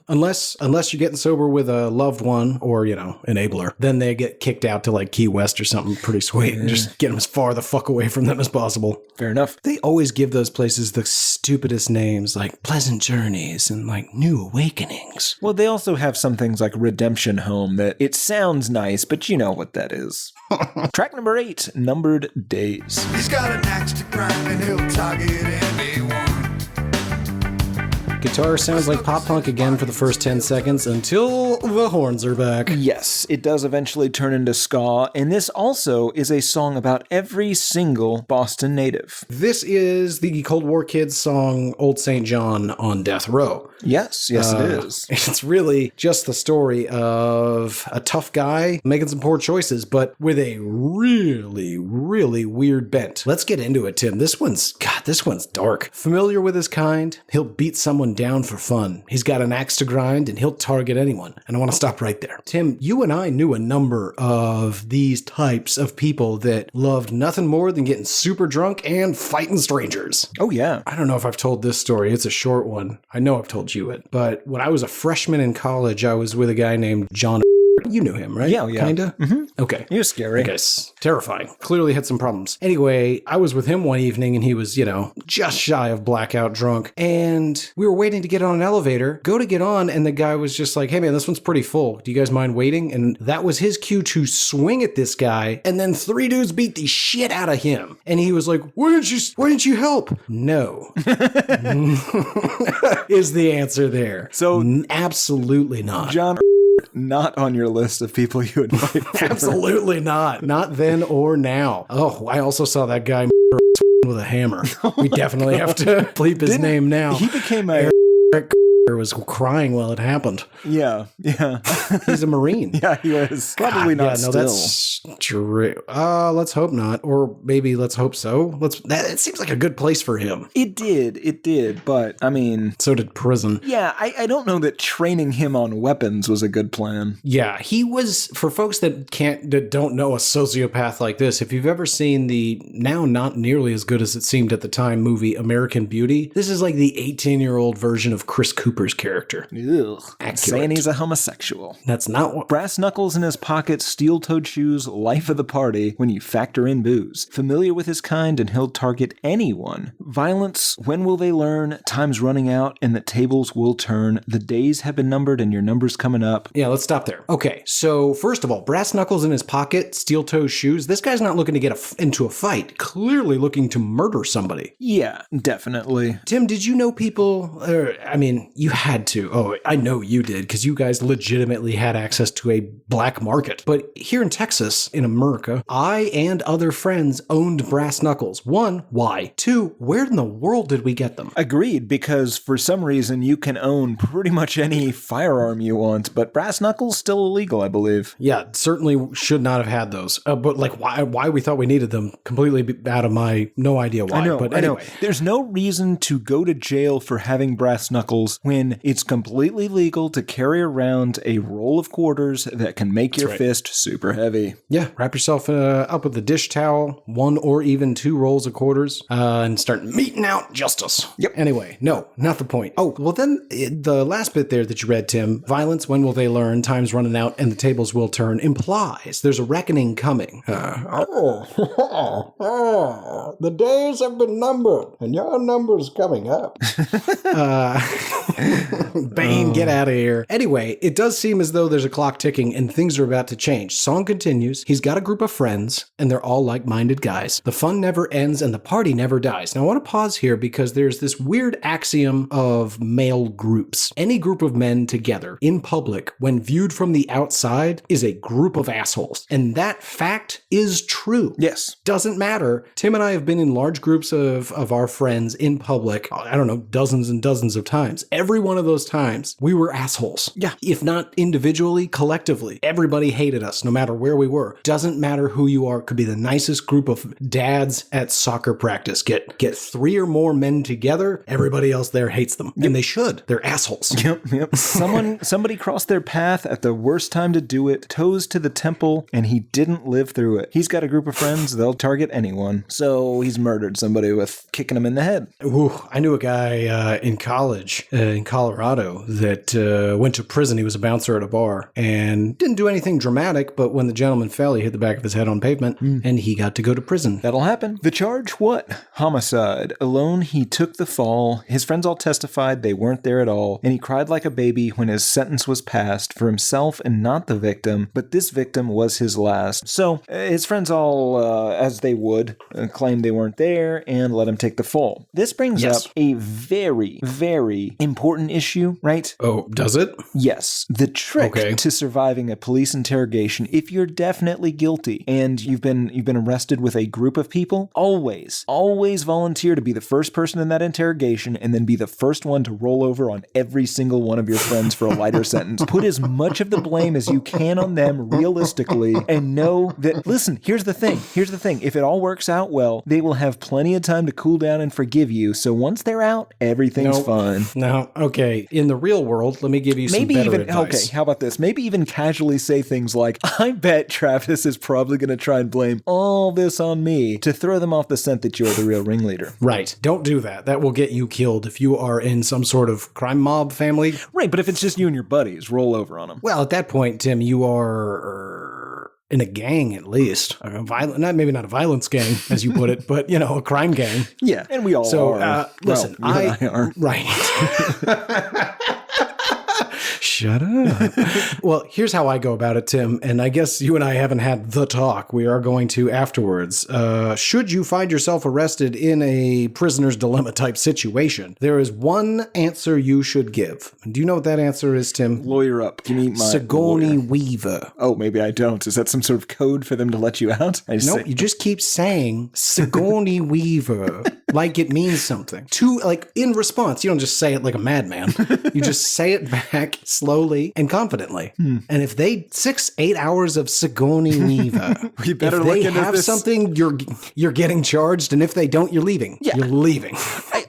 Unless you're getting sober with a loved one or, enabler. Then they get kicked out to like Key West or something pretty sweet and just get them as far the fuck away from them as possible. Fair enough. They always give those places the stupidest names like Pleasant Journeys and like New Awakenings. Well, they also have some things like Redemption Home that it sounds nice, but you know what that is. Track number 8, Numbered Days. He's got an axe to grind and he'll target anyone. Guitar sounds like pop punk again for the first 10 seconds until the horns are back. Yes, it does eventually turn into ska, and this also is a song about every single Boston native. This is the Cold War Kids song Old St. John on Death Row. Yes, it is. It's really just the story of a tough guy making some poor choices, but with a really, really weird bent. Let's get into it, Tim. This one's dark. Familiar with his kind, he'll beat someone down for fun. He's got an axe to grind and he'll target anyone. And I want to stop right there. Tim, you and I knew a number of these types of people that loved nothing more than getting super drunk and fighting strangers. Oh, yeah. I don't know if I've told this story. It's a short one. I know I've told you it. But when I was a freshman in college, I was with a guy named John. You knew him, right? Yeah. Kinda? Mm-hmm. Okay. He was scary. I guess. Terrifying. Clearly had some problems. Anyway, I was with him one evening and he was, just shy of blackout drunk. And we were waiting to get on an elevator, go to get on, and the guy was just like, hey man, this one's pretty full. Do you guys mind waiting? And that was his cue to swing at this guy. And then 3 dudes beat the shit out of him. And he was like, why didn't you help? No. Is the answer there. So absolutely not. John, not on your list of people you invite. Absolutely not. Not then or now. Oh, I also saw that guy with a hammer. We definitely have to bleep his name now. He became a... Eric was crying while it happened. Yeah. He's a Marine. Yeah, he was. Probably not still. That's true. Let's hope not. Or maybe let's hope so. It seems like a good place for him. It did. But, I mean... So did prison. Yeah, I don't know that training him on weapons was a good plan. Yeah, he was, for folks that don't know a sociopath like this, if you've ever seen the now not nearly as good as it seemed at the time movie American Beauty, this is like the 18-year-old version of Chris Cooper's character. Ugh. Accurate. Saying he's a homosexual. That's not what... Brass knuckles in his pocket, steel-toed shoes, life of the party when you factor in booze. Familiar with his kind and he'll target anyone. Violence, when will they learn? Time's running out and the tables will turn. The days have been numbered and your number's coming up. Yeah, let's stop there. Okay, so first of all, brass knuckles in his pocket, steel-toed shoes. This guy's not looking to get into a fight. Clearly looking to murder somebody. Yeah, definitely. Tim, did you know people... you had to. Oh, I know you did, because you guys legitimately had access to a black market. But here in Texas, in America, I and other friends owned brass knuckles. 1, why? 2, where in the world did we get them? Agreed, because for some reason you can own pretty much any firearm you want, but brass knuckles still illegal, I believe. Yeah, certainly should not have had those. But like why we thought we needed them, completely out of my no idea why. I know. Anyway. There's no reason to go to jail for having brass knuckles when it's completely legal to carry around a roll of quarters that can make your fist super heavy. Yeah, wrap yourself up with a dish towel, 1 or even 2 rolls of quarters, and start meting out justice. Yep. Anyway, no, not the point. Oh, well then, the last bit there that you read, Tim, violence, when will they learn, time's running out, and the tables will turn, implies there's a reckoning coming. The days have been numbered, and your number's coming up. Bane, get out of here. Anyway, it does seem as though there's a clock ticking and things are about to change. Song continues. He's got a group of friends and they're all like-minded guys. The fun never ends and the party never dies. Now I want to pause here because there's this weird axiom of male groups. Any group of men together in public, when viewed from the outside, is a group of assholes. And that fact is true. Yes. Doesn't matter. Tim and I have been in large groups of our friends in public, I don't know, dozens and dozens of times. Every one of those times, we were assholes. Yeah. If not individually, collectively. Everybody hated us, no matter where we were. Doesn't matter who you are. Could be the nicest group of dads at soccer practice. Get 3 or more men together, everybody else there hates them. Yep. And they should. They're assholes. Yep. Somebody crossed their path at the worst time to do it, toes to the temple, and he didn't live through it. He's got a group of friends, they'll target anyone. So he's murdered somebody with kicking him in the head. Ooh, I knew a guy in college, in Colorado, that went to prison. He was a bouncer at a bar and didn't do anything dramatic, but when the gentleman fell, he hit the back of his head on pavement and he got to go to prison. That'll happen. The charge, what? Homicide. Alone, he took the fall. His friends all testified they weren't there at all, and he cried like a baby when his sentence was passed for himself and not the victim, but this victim was his last. So, his friends all, as they would, claimed they weren't there and let him take the fall. This brings up a very, very important issue, right? Oh, does it? Yes. The trick to surviving a police interrogation, if you're definitely guilty and you've been arrested with a group of people, always volunteer to be the first person in that interrogation and then be the first one to roll over on every single one of your friends for a lighter sentence. Put as much of the blame as you can on them realistically and know that, listen, here's the thing. If it all works out well, they will have plenty of time to cool down and forgive you. So once they're out, everything's fine. No, okay. In the real world, let me give you some Maybe better even, advice. okay, how about this? Maybe even casually say things like, I bet Travis is probably going to try and blame all this on me to throw them off the scent that you're the real ringleader. Right. Don't do that. That will get you killed if you are in some sort of crime mob family. Right, but if it's just you and your buddies, roll over on them. Well, at that point, Tim, you are in a gang at least. Maybe not a violence gang, as you put it, but, a crime gang. Yeah, and we all are. Listen, well, you and I are. Right. Shut up. Well, here's how I go about it, Tim, and I guess you and I haven't had the talk. We are going to afterwards. Should you find yourself arrested in a prisoner's dilemma type situation, there is one answer you should give. Do you know what that answer is, Tim? Lawyer up. Give me my Sigourney lawyer. Weaver. Oh, maybe I don't. Is that some sort of code for them to let you out? Nope, you just keep saying Sigourney Weaver like it means something. In response, you don't just say it like a madman. You just say it back slowly and confidently. And if 6-8 hours of Sigourney Weaver, We better if look they into have this. something, you're getting charged, and if they don't, you're leaving. Yeah. You're leaving.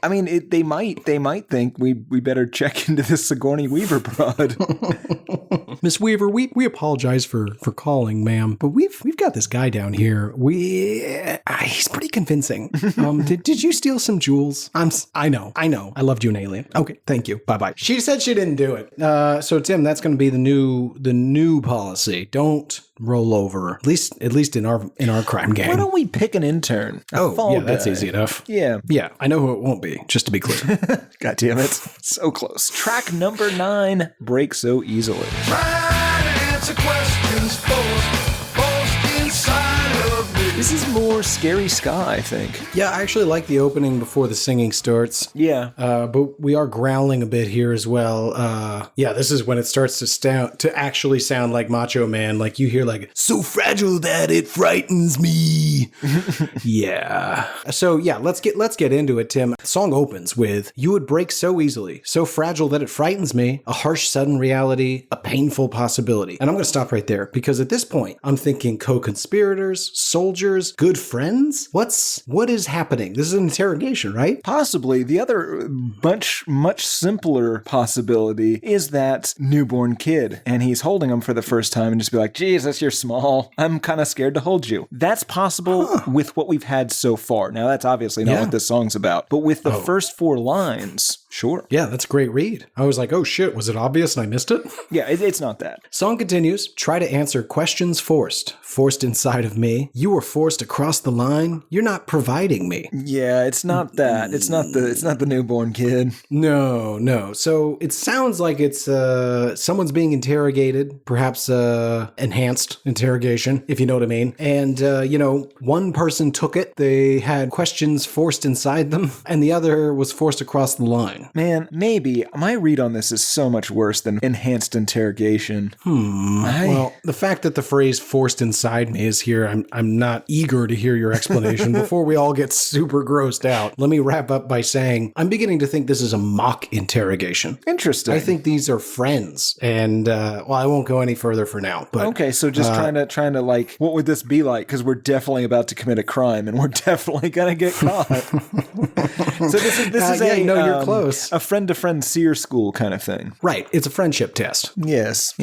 I mean, they might think we better check into this Sigourney Weaver broad. Miss Weaver, we apologize for calling, ma'am, but we've got this guy down here. He's pretty convincing. Did you steal some jewels? I know. I loved you an alien. Okay, thank you. Bye-bye. She said she didn't do it. So Tim, that's going to be the new policy. Don't roll over. At least in our crime gang. Why don't we pick an intern? A fall that's guy. easy enough. Yeah. Yeah, I know who it won't be, just to be clear. God damn it. So close. Track number 9, Break So Easily. Trying to answer questions forced inside of me. This is more Scary Sky, I think. Yeah, I actually like the opening before the singing starts. Yeah. But we are growling a bit here as well. This is when it starts to actually sound like Macho Man. Like you hear like, so fragile that it frightens me. Yeah. So yeah, let's get into it, Tim. The song opens with, you would break so easily, so fragile that it frightens me, a harsh sudden reality, a painful possibility. And I'm going to stop right there because at this point, I'm thinking co-conspirators, soldiers, good friends. What is happening? This is an interrogation, right? Possibly. The other much simpler possibility is that newborn kid, and he's holding him for the first time and just be like, Jesus, you're small. I'm kind of scared to hold you. That's possible with what we've had so far. Now, that's obviously not what this song's about, but with the first 4 lines, sure. Yeah, that's a great read. I was like, oh shit, was it obvious and I missed it? Yeah, it's not that. Song continues, try to answer questions forced inside of me. You were forced across the line. You're not providing me. Yeah, it's not that. It's not the newborn kid. No. So it sounds like it's someone's being interrogated, perhaps enhanced interrogation, if you know what I mean. And, one person took it. They had questions forced inside them, and the other was forced across the line. Man, maybe. My read on this is so much worse than enhanced interrogation. Well, the fact that the phrase forced inside me is here, I'm not eager to hear your explanation. Before we all get super grossed out, let me wrap up by saying I'm beginning to think this is a mock interrogation. Interesting. I think these are friends, and I won't go any further for now. But okay, so just trying to like, what would this be like? Because we're definitely about to commit a crime, and we're definitely gonna get caught. So this is you're close. A friend-to-friend seer school kind of thing. Right, it's a friendship test. Yes.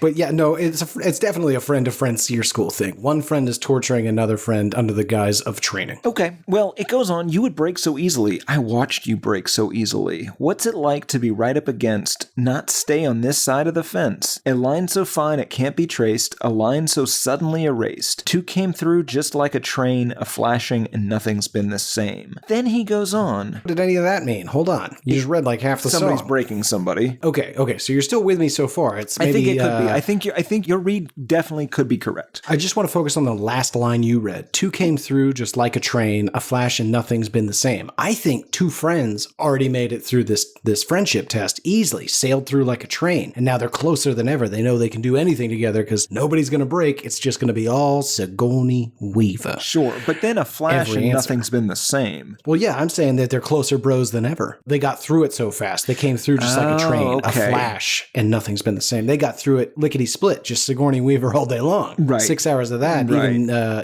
But yeah, no, it's definitely a friend-to-friend seer school thing. One friend is torturing another friend under the guise of training. Okay, well, it goes on. You would break so easily. I watched you break so easily. What's it like to be right up against, not stay on this side of the fence? A line so fine it can't be traced, a line so suddenly erased. 2 came through just like a train, a flashing, and nothing's been the same. Then he goes on. What did any of that mean? Hold on. You just read like half the Somebody's song. breaking somebody. Okay, so you're still with me so far. It's maybe, I think it could be. I think your read definitely could be correct. I just want to focus on the last line you read. 2 came through just like a train, a flash, and nothing's been the same. I think 2 friends already made it through this friendship test easily, sailed through like a train, and now they're closer than ever. They know they can do anything together because nobody's going to break. It's just going to be all Sigourney Weaver. Sure, but then a flash Every and answer. nothing's been the same. Well, yeah, I'm saying that they're closer bros than ever. They got got through it so fast. They came through just like a train, a okay. flash, and nothing's been the same. They got through it lickety-split, just Sigourney Weaver all day long. Right. 6 hours of that,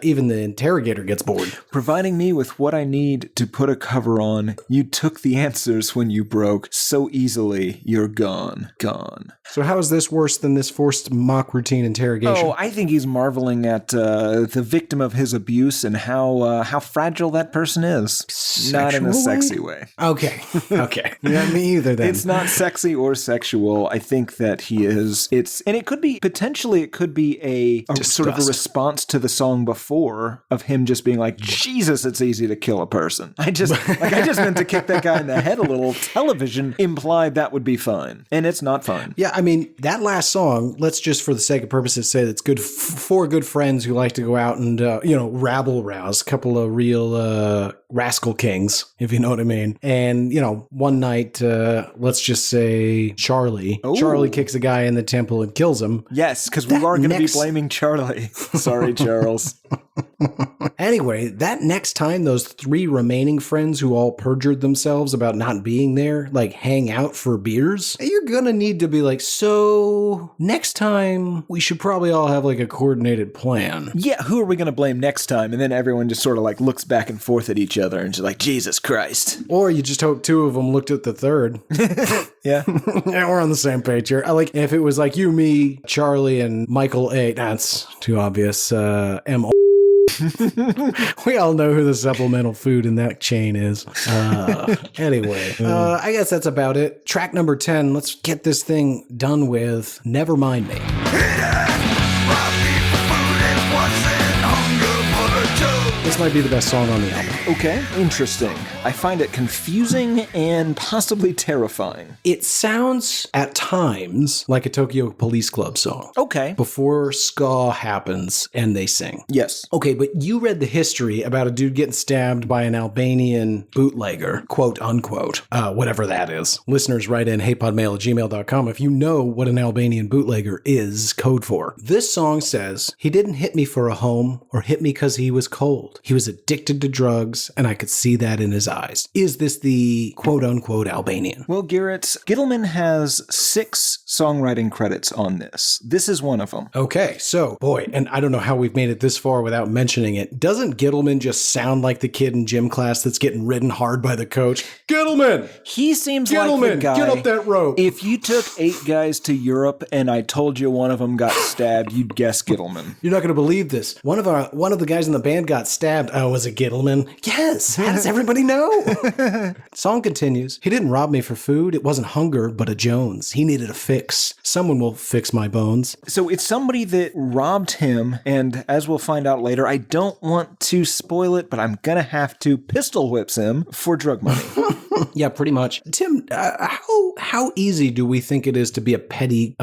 even the interrogator gets bored. Providing me with what I need to put a cover on, you took the answers when you broke. So easily, you're gone. So how is this worse than this forced mock routine interrogation? Oh, I think he's marveling at the victim of his abuse and how fragile that person is. Not in a sexy way. Okay. Yeah, me either then. It's not sexy or sexual. I think that he is. And it could be, potentially, it could be a sort of a response to the song before of him just being like, Jesus, it's easy to kill a person. I just meant to kick that guy in the head a little. Television implied that would be fine. And it's not fine. Yeah, I mean, that last song, let's just for the sake of purposes say that's good for good friends who like to go out and, rabble rouse, a couple of real rascal kings, if you know what I mean. And, one night, let's just say Charlie. Ooh. Charlie kicks a guy in the temple and kills him. Yes, because we are going to be blaming Charlie. Sorry, Charles. Anyway, that next time those 3 remaining friends who all perjured themselves about not being there, like hang out for beers, you're gonna need to be like, so next time we should probably all have like a coordinated plan. Yeah, who are we going to blame next time? And then everyone just sort of like looks back and forth at each other and just like, Jesus Christ. Or you just hope 2 of them looked at the third. Yeah. Yeah, we're on the same page here. I like if it was like you, me, Charlie, and Michael A. That's too obvious. M. We all know who the supplemental food in that chain is. Anyway, I guess that's about it. Track number 10. Let's get this thing done with. Never Mind Me. This might be the best song on the album. Okay, interesting. I find it confusing and possibly terrifying. It sounds at times like a Tokyo Police Club song. Okay. Before ska happens and they sing. Yes. Okay, but you read the history about a dude getting stabbed by an Albanian bootlegger, quote unquote, whatever that is. Listeners, write in hatePodMail@gmail.com if you know what an Albanian bootlegger is code for. This song says, he didn't hit me for a home or hit me because he was cold. He was addicted to drugs and I could see that in his eyes. Is this the quote unquote Albanian? Well, Garrett, Gittleman has 6 songwriting credits on this. This is one of them. Okay, so, boy, and I don't know how we've made it this far without mentioning it. Doesn't Gittleman just sound like the kid in gym class that's getting ridden hard by the coach? Gittleman! He seems like the guy. Get up that rope. If you took 8 guys to Europe and I told you one of them got stabbed, you'd guess Gittleman. You're not going to believe this. One of the guys in the band got stabbed. Oh, was it Gittleman? Yes. How does everybody know? Song continues. He didn't rob me for food. It wasn't hunger, but a Jones. He needed a fix. Someone will fix my bones. So it's somebody that robbed him, and as we'll find out later, I don't want to spoil it, but I'm gonna have to pistol whips him for drug money. Yeah, pretty much. Tim, how easy do we think it is to be a petty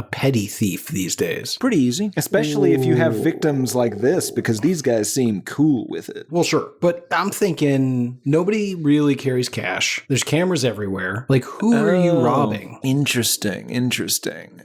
thief these days? Pretty easy, especially if you have victims like this, because these guys seem cool with it. Well, sure. But I'm thinking nobody really carries cash. There's cameras everywhere. Like, who are you robbing? Interesting.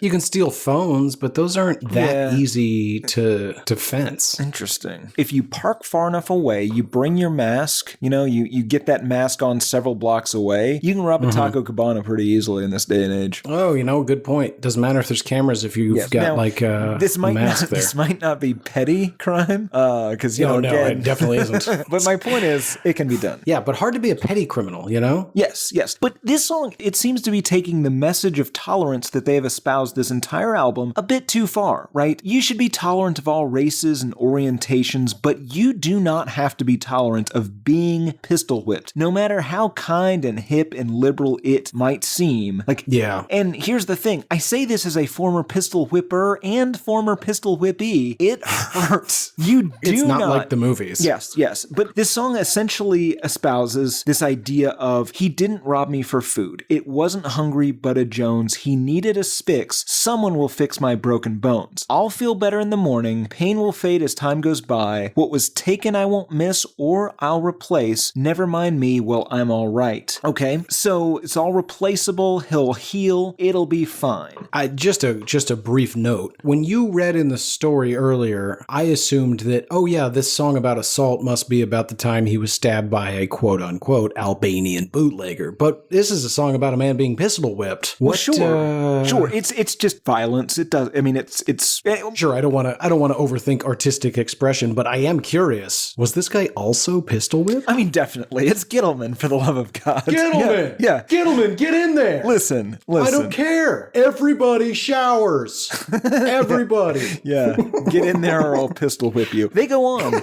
You can steal phones, but those aren't that easy to fence. Interesting. If you park far enough away, you bring your mask, you get that mask on several blocks away, you can rob a Taco Cabana pretty easily in this day and age. Oh, good point. Doesn't matter if there's cameras if you've got a mask there. This might not be petty crime, because, No, again, it definitely isn't. But my point is, it can be done. Yeah, but hard to be a petty criminal, Yes. But this song, it seems to be taking the message of tolerance that they have espoused this entire album a bit too far, right? You should be tolerant of all races and orientations, but you do not have to be tolerant of being pistol whipped, no matter how kind and hip and liberal it might seem. And here's the thing. I say this as a former pistol whipper and former pistol whippee. It hurts. It's not like the movies. Yes. But this song essentially espouses this idea of he didn't rob me for food. It wasn't hungry, but a Jones. He needed a fix. Someone will fix my broken bones. I'll feel better in the morning. Pain will fade as time goes by. What was taken I won't miss or I'll replace. Never mind me, well, I'm all right. Okay, so it's all replaceable. He'll heal. It'll be fine. Just a brief note. When you read in the story earlier, I assumed that, this song about assault must be about the time he was stabbed by a quote-unquote Albanian bootlegger. But this is a song about a man being pistol whipped. Well, sure. It's just violence. It does. I mean, it's Sure, I don't want to overthink artistic expression, but I am curious. Was this guy also pistol whipped? I mean, definitely. It's Gittleman, for the love of God. Gittleman! Yeah. Gittleman, get in there! Listen. I don't care. Everybody showers. Everybody. Yeah. Get in there or I'll pistol whip you. They go on.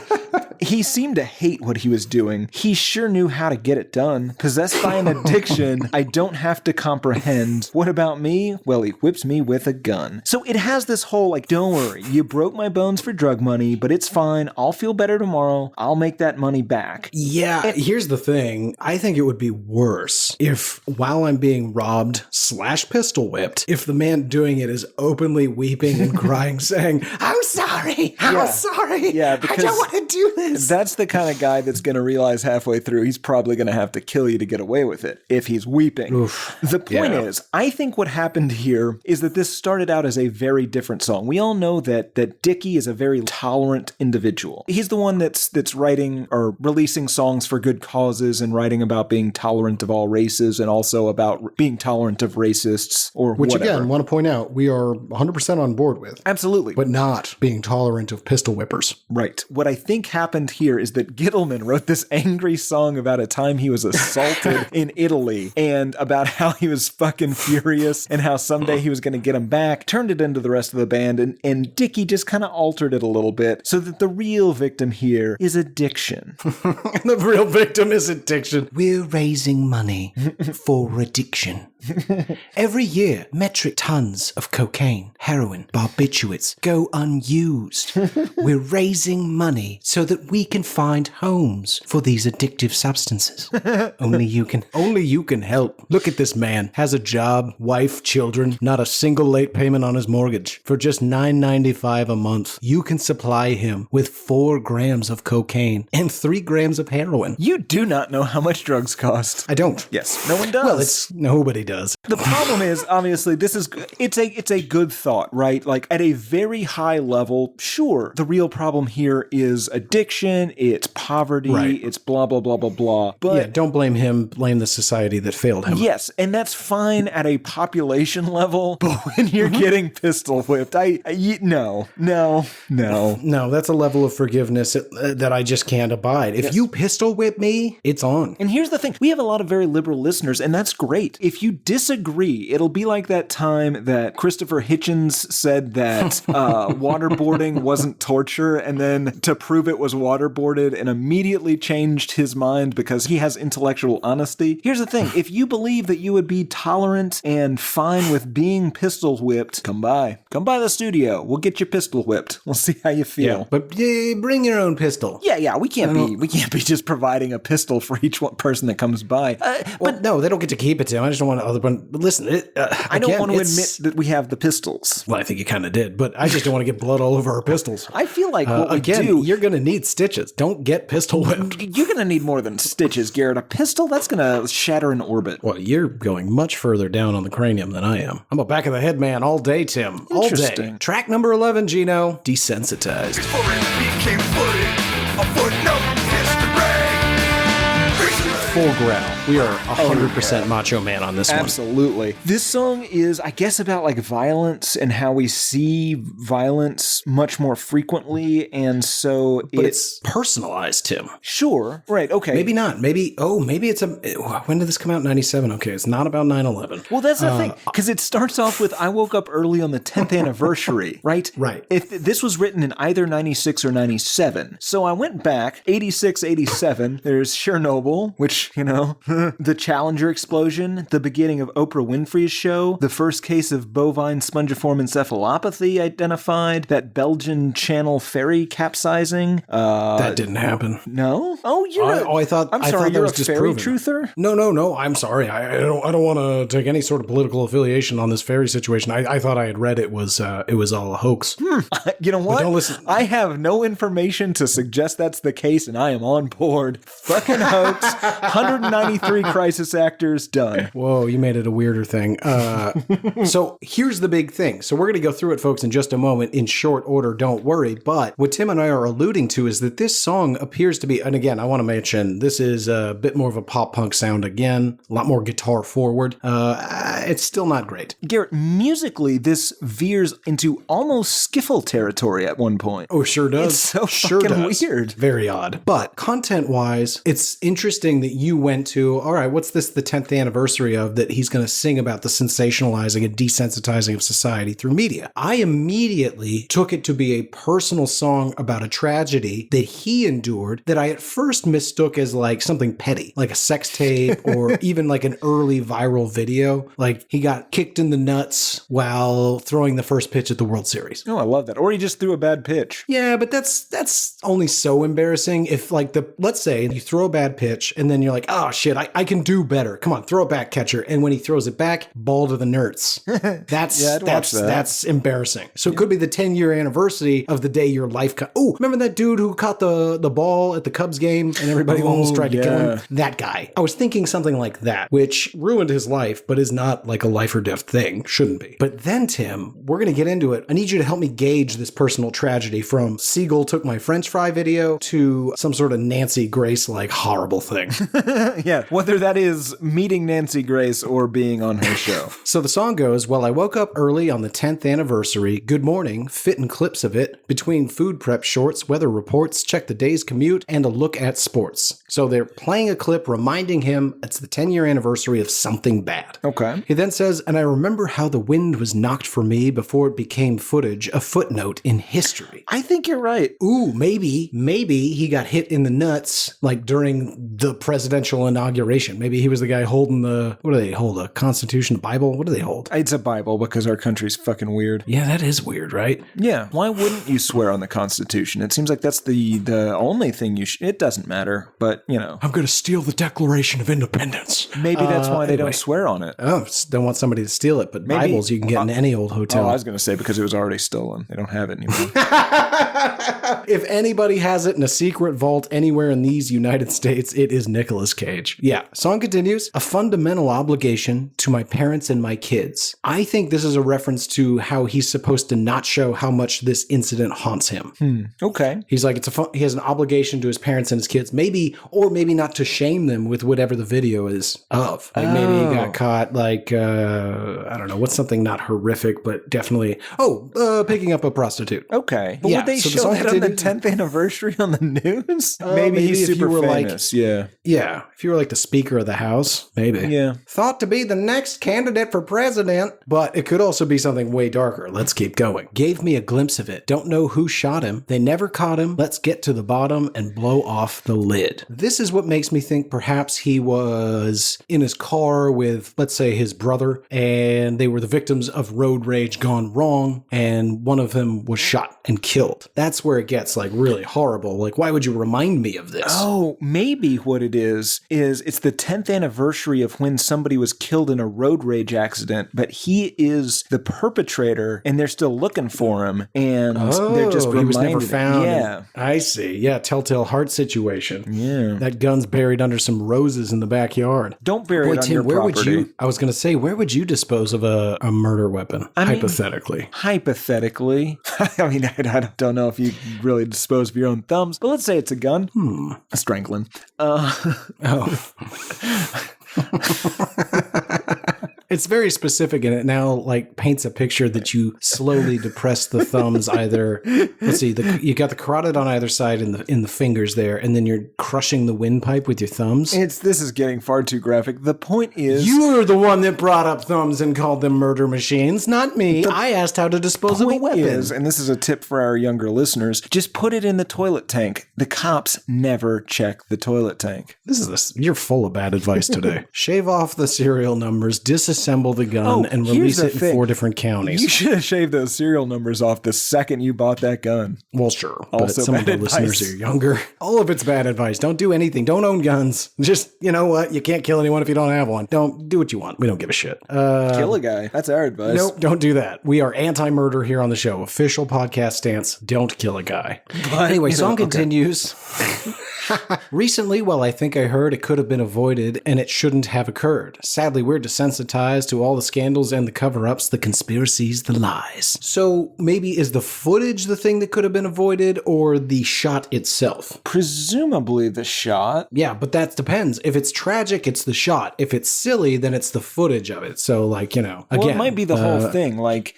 He seemed to hate what he was doing. He sure knew how to get it done. Possessed by an addiction I don't have to comprehend. What about me? Well, he whips me with a gun. So it has this whole, like, don't worry, you broke my bones for drug money, but it's fine. I'll feel better tomorrow. I'll make that money back. Yeah, here's the thing. I think it would be worse if, while I'm being robbed / pistol whipped, if the man doing it is openly weeping and crying, saying, I'm sorry. I'm sorry. Yeah, because I don't want to do this. That's the kind of guy that's going to realize halfway through he's probably going to have to kill you to get away with it if he's weeping. Oof. The point is, I think what happened here is that this started out as a very different song. We all know that Dickie is a very tolerant individual. He's the one that's writing or releasing songs for good causes and writing about being tolerant of all races and also about being tolerant of racists or Which, whatever. again, want to point out, we are 100% on board with. Absolutely. But not being tolerant of pistol whippers. Right. What I think happened here is that Gittleman wrote this angry song about a time he was assaulted in Italy and about how he was fucking furious and how someday he was going to get him back, turned it into the rest of the band, and Dickie just kind of altered it a little bit so that the real victim here is addiction. The real victim is addiction. We're raising money for addiction. Every year, metric tons of cocaine, heroin, barbiturates go unused. We're raising money so that we can find homes for these addictive substances. Only you can help. Look at this man. Has a job, wife, children, not a single late payment on his mortgage. For just $9.95 a month, you can supply him with 4 grams of cocaine and 3 grams of heroin. You do not know how much drugs cost. I don't. Yes, no one does. Well, nobody does. The problem is, obviously, it's a good thought, right? Like, at a very high level, sure, the real problem here is addiction, it's poverty, Right. it's blah, blah, blah, blah, blah. But Yeah, don't blame him, blame the society that failed him. yes, and that's fine at a population level, but when you're getting pistol whipped, no. No, that's a level of forgiveness that I just can't abide. If you pistol whip me, it's on. And here's the thing. We have a lot of very liberal listeners, and that's great. If you disagree, it'll be like that time that Christopher Hitchens said that waterboarding wasn't torture, and then to prove it was waterboarded and immediately changed his mind because he has intellectual honesty. Here's the thing. If you believe that you would be tolerant and fine with being pistol whipped, come by the studio. We'll get you pistol whipped. We'll see how you feel. But bring your own pistol. Yeah, we can't be just providing a pistol for each one person that comes by. But no, they don't get to keep it, Tim. I just don't want to. But listen, I don't want to admit that we have the pistols. Well, I think you kind of did, but I just don't want to get blood all over our pistols. I feel like what we again, do. you're going to need stitches. Don't get pistol whipped. You're going to need more than stitches, Garrett. A pistol, that's going to shatter an orbit. Well, you're going much further down on the cranium than I am. I'm a back of the head man all day, Tim. All day. Interesting. Track number 11, Gino. Desensitized. Before it became footed, a footnote history. Full growl. We are 100% Macho Man on this one. Absolutely. This song is, I guess, about like violence and how we see violence much more frequently, and so But it's personalized, Tim. sure, right? Okay, Maybe not. Maybe it's when did this come out? 97. Okay, it's not about 9/11. Well, that's the thing, because it starts off with "I woke up early on the 10th anniversary," right? Right. If this was written in either 96 or 97, so I went back 86, 87. There's Chernobyl, which the Challenger explosion, the beginning of Oprah Winfrey's show, the first case of bovine spongiform encephalopathy identified, that Belgian Channel ferry capsizing. That didn't happen. No? Oh, I thought. I'm I sorry, thought that you're was a ferry disproven. truther? No. I'm sorry. I don't want to take any sort of political affiliation on this ferry situation. I thought I had read it was all a hoax. You know what? don't listen. I have no information to suggest that's the case, and I am on board. Fucking hoax. 193 3 crisis actors, done. Whoa, you made it a weirder thing. So here's the big thing. So we're going to go through it, folks, in just a moment in short order. Don't worry. But what Tim and I are alluding to is that this song appears to be, and again, I want to mention, this is a bit more of a pop punk sound again, a lot more guitar forward. It's still not great. Garrett, musically, this veers into almost skiffle territory at one point. Oh, sure does. It's so sure fucking does. weird. Very odd. But content-wise, it's interesting that you went to, all right, what's this the 10th anniversary of that he's going to sing about the sensationalizing and desensitizing of society through media? I immediately took it to be a personal song about a tragedy that he endured that I at first mistook as like something petty, like a sex tape or even like an early viral video. Like he got kicked in the nuts while throwing the first pitch at the World Series. Oh, I love that. Or he just threw a bad pitch. Yeah, but that's only so embarrassing if like let's say you throw a bad pitch and then you're like, oh shit, I can do better. Come on, throw it back, catcher. And when he throws it back, ball to the nerds. That's embarrassing. So it could be the 10-year anniversary of the day your life oh, remember that dude who caught the ball at the Cubs game and everybody almost tried to kill him? That guy. I was thinking something like that, which ruined his life, but is not like a life or death thing. Shouldn't be. But then, Tim, we're going to get into it. I need you to help me gauge this personal tragedy from Siegel took my French fry video to some sort of Nancy Grace like horrible thing. Yeah, whether that is meeting Nancy Grace or being on her show. So the song goes, well, I woke up early on the 10th anniversary. Good morning, fitting clips of it between food prep shorts, weather reports, check the day's commute, and a look at sports. So they're playing a clip reminding him it's the 10-year anniversary of something bad. Okay. He then says, and I remember how the wind was knocked for me before it became footage, a footnote in history. I think you're right. Ooh, maybe he got hit in the nuts like during the presidential inauguration. Maybe he was the guy holding what do they hold? A Constitution, a Bible? What do they hold? It's a Bible because our country's fucking weird. Yeah, that is weird, right? Yeah. Why wouldn't you swear on the Constitution? It seems like that's the only thing it doesn't matter, but you know. I'm going to steal the Declaration of Independence. Maybe that's why they don't swear on it. Oh, don't want somebody to steal it, but maybe, Bibles you can get in any old hotel. Oh, I was going to say because it was already stolen. They don't have it anymore. If anybody has it in a secret vault anywhere in these United States, it is Nicolas Cage. Yeah. Song continues, a fundamental obligation to my parents and my kids. I think this is a reference to how he's supposed to not show how much this incident haunts him. Okay. He's like, he has an obligation to his parents and his kids, maybe, or maybe not to shame them with whatever the video is of. Like maybe he got caught, like, I don't know, what's something not horrific, but definitely, picking up a prostitute. Okay. But would they show that on the 10th anniversary on the news? Maybe he's super famous. Yeah. Yeah. If you were like the Speaker of the House, maybe. Yeah. Thought to be the next candidate for president, but it could also be something way darker. Let's keep going. Gave me a glimpse of it. Don't know who shot him. They never caught him. Let's get to the bottom and blow off the lid. This is what makes me think perhaps he was in his car with, let's say, his brother, and they were the victims of road rage gone wrong, and one of them was shot and killed. That's where it gets like really horrible. Like, why would you remind me of this? Oh, maybe what it is it's the 10th anniversary of when somebody was killed in a road rage accident, but he is the perpetrator and they're still looking for him, and they're just reminded. He was never found. Yeah. I see. Yeah, telltale heart situation. Yeah. That gun's buried under some roses in the backyard. Don't bury it on your property. I was going to say, where would you dispose of a murder weapon, hypothetically? Hypothetically. I mean, I don't know if you really dispose of your own thumbs, but let's say it's a gun. Strangling. It's very specific, and it now like paints a picture that you slowly depress the thumbs either. Let's see, you got the carotid on either side in the fingers there, and then you're crushing the windpipe with your thumbs. This is getting far too graphic. The point is, you're the one that brought up thumbs and called them murder machines, not me. I asked how to dispose of a weapon. And this is a tip for our younger listeners, just put it in the toilet tank. The cops never check the toilet tank. You're full of bad advice today. Shave off the serial numbers, disassemble the gun, and release it in 4 different counties. You should have shaved those serial numbers off the second you bought that gun. Well, sure. But some of the listeners are younger. All of it's bad advice. Don't do anything. Don't own guns. Just, you know what? You can't kill anyone if you don't have one. Don't do what you want. We don't give a shit. Kill a guy. That's our advice. Nope, don't do that. We are anti-murder here on the show. Official podcast stance. Don't kill a guy. But, anyway, song continues. Recently, well, I think I heard it could have been avoided and it shouldn't have occurred. Sadly, we're desensitized to all the scandals and the cover-ups, the conspiracies, the lies. So maybe is the footage the thing that could have been avoided or the shot itself? Presumably the shot. Yeah, but that depends. If it's tragic, it's the shot. If it's silly, then it's the footage of it. So, like, again, Well, it might be the whole thing. Like,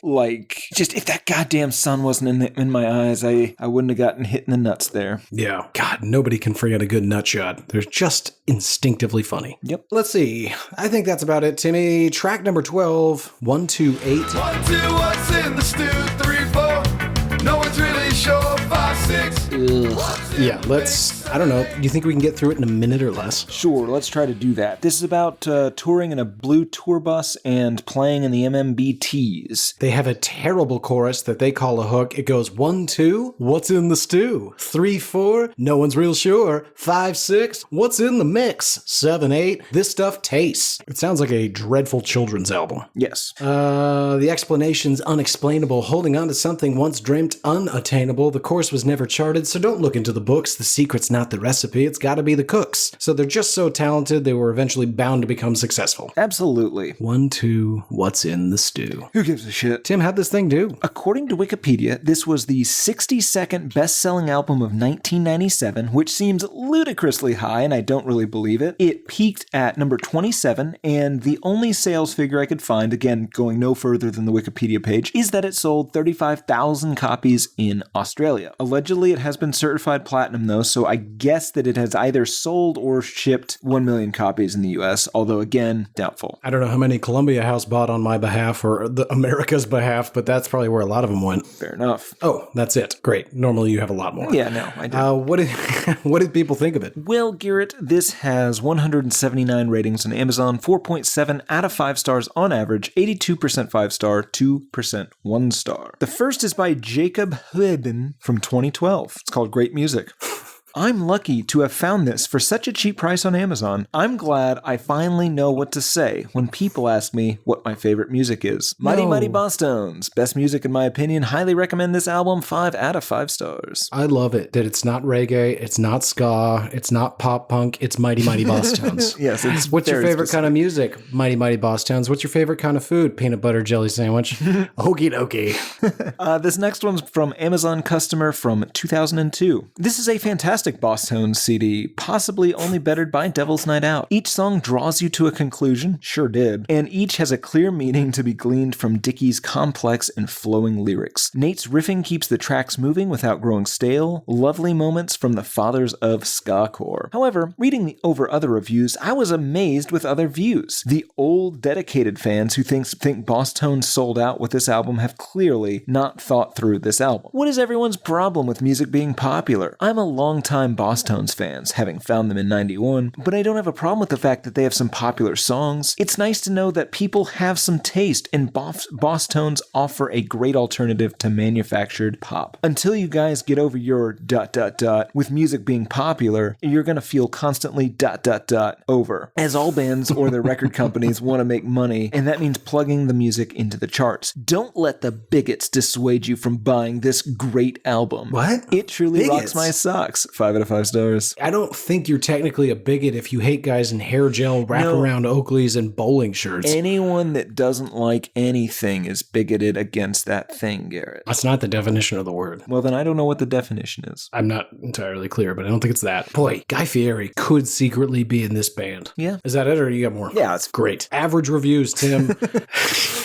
just if that goddamn sun wasn't in my eyes, I wouldn't have gotten hit in the nuts there. Yeah. God, nobody can forget a good nut shot. They're just instinctively funny. Yep. Let's see. I think that's about it, Timmy. Track number 12, 128. 1, 2, what's in the stew? 3, 4, no one's really sure. 5, 6. Yeah, I don't know. Do you think we can get through it in a minute or less? Sure, let's try to do that. This is about touring in a blue tour bus and playing in the MMBTs. They have a terrible chorus that they call a hook. It goes 1, 2, what's in the stew? 3, 4, no one's real sure. 5, 6, what's in the mix? 7, 8, this stuff tastes. It sounds like a dreadful children's album. Yes. The explanation's unexplainable. Holding on to something once dreamt unattainable. The course was never charted, so don't look into the books. The secret's not the recipe. It's got to be the cooks. So they're just so talented, they were eventually bound to become successful. Absolutely. 1, 2, what's in the stew? Who gives a shit? Tim, how'd this thing do? According to Wikipedia, this was the 62nd best-selling album of 1997, which seems ludicrously high, and I don't really believe it. It peaked at number 27, and the only sales figure I could find, again, going no further than the Wikipedia page, is that it sold 35,000 copies in Australia. Allegedly, it has been certified platinum, though, so I guess that it has either sold or shipped 1 million copies in the US, although, again, doubtful. I don't know how many Columbia House bought on my behalf or the America's behalf, but that's probably where a lot of them went. Fair enough. Oh, that's it. Great. Normally you have a lot more. Yeah, no, I do. What did people think of it? Well, Garrett, this has 179 ratings on Amazon, 4.7 out of 5 stars on average, 82% 5-star, 2% 1-star. The first is by Jacob Hueben from 2012. It's called Great Music. I'm lucky to have found this for such a cheap price on Amazon. I'm glad I finally know what to say when people ask me what my favorite music is. Mighty Mighty Bosstones. Best music in my opinion. Highly recommend this album. 5 out of 5 stars. I love it that it's not reggae, it's not ska, it's not pop punk, it's Mighty Mighty Bosstones. Yes, it's What's your very favorite kind of music? Mighty Mighty Bosstones. What's your favorite kind of food? Peanut butter jelly sandwich. Okie dokie. This next one's from Amazon customer from 2002. This is a fantastic Bosstones CD, possibly only bettered by Devil's Night Out. Each song draws you to a conclusion, sure did, and each has a clear meaning to be gleaned from Dickey's complex and flowing lyrics. Nate's riffing keeps the tracks moving without growing stale, lovely moments from the fathers of skacore. However, reading over other reviews, I was amazed with other views. The old dedicated fans who think Bosstones sold out with this album have clearly not thought through this album. What is everyone's problem with music being popular? I'm a long-time Bosstones fans, having found them in 91, but I don't have a problem with the fact that they have some popular songs. It's nice to know that people have some taste, and Bosstones offer a great alternative to manufactured pop. Until you guys get over your ... with music being popular, you're gonna feel constantly ... over. As all bands or their record companies want to make money, and that means plugging the music into the charts. Don't let the bigots dissuade you from buying this great album. What? It truly Bigots? rocks my socks. 5 out of 5 stars. I don't think you're technically a bigot if you hate guys in hair gel, wraparound Oakleys, and bowling shirts. Anyone that doesn't like anything is bigoted against that thing, Garrett. That's not the definition of the word. Well, then I don't know what the definition is. I'm not entirely clear, but I don't think it's that. Boy, Guy Fieri could secretly be in this band. Yeah. Is that it, or you got more? Yeah, it's Great. Average reviews, Tim.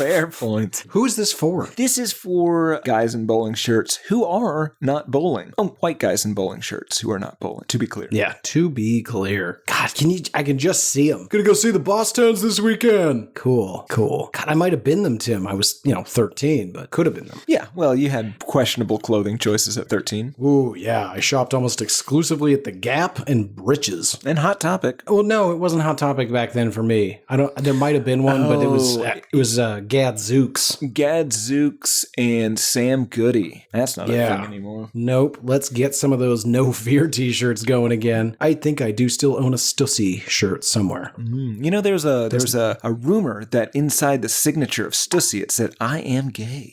fair point. Who is this for? This is for guys in bowling shirts who are not bowling. Oh, white guys in bowling shirts who are not bowling, to be clear. Yeah, to be clear. God, I can just see them. Gonna go see the Bosstones this weekend. Cool. God, I might have been them, Tim. I was, 13, but could have been them. Yeah, well, you had questionable clothing choices at 13. Ooh, yeah. I shopped almost exclusively at the Gap and Britches. And Hot Topic. Well, no, it wasn't Hot Topic back then for me. There might have been one, but it was Gadzooks. Gadzooks and Sam Goody. That's not a thing anymore. Nope. Let's get some of those No Fear t-shirts going again. I think I do still own a Stussy shirt somewhere. There's a rumor that inside the signature of Stussy it said, "I am gay."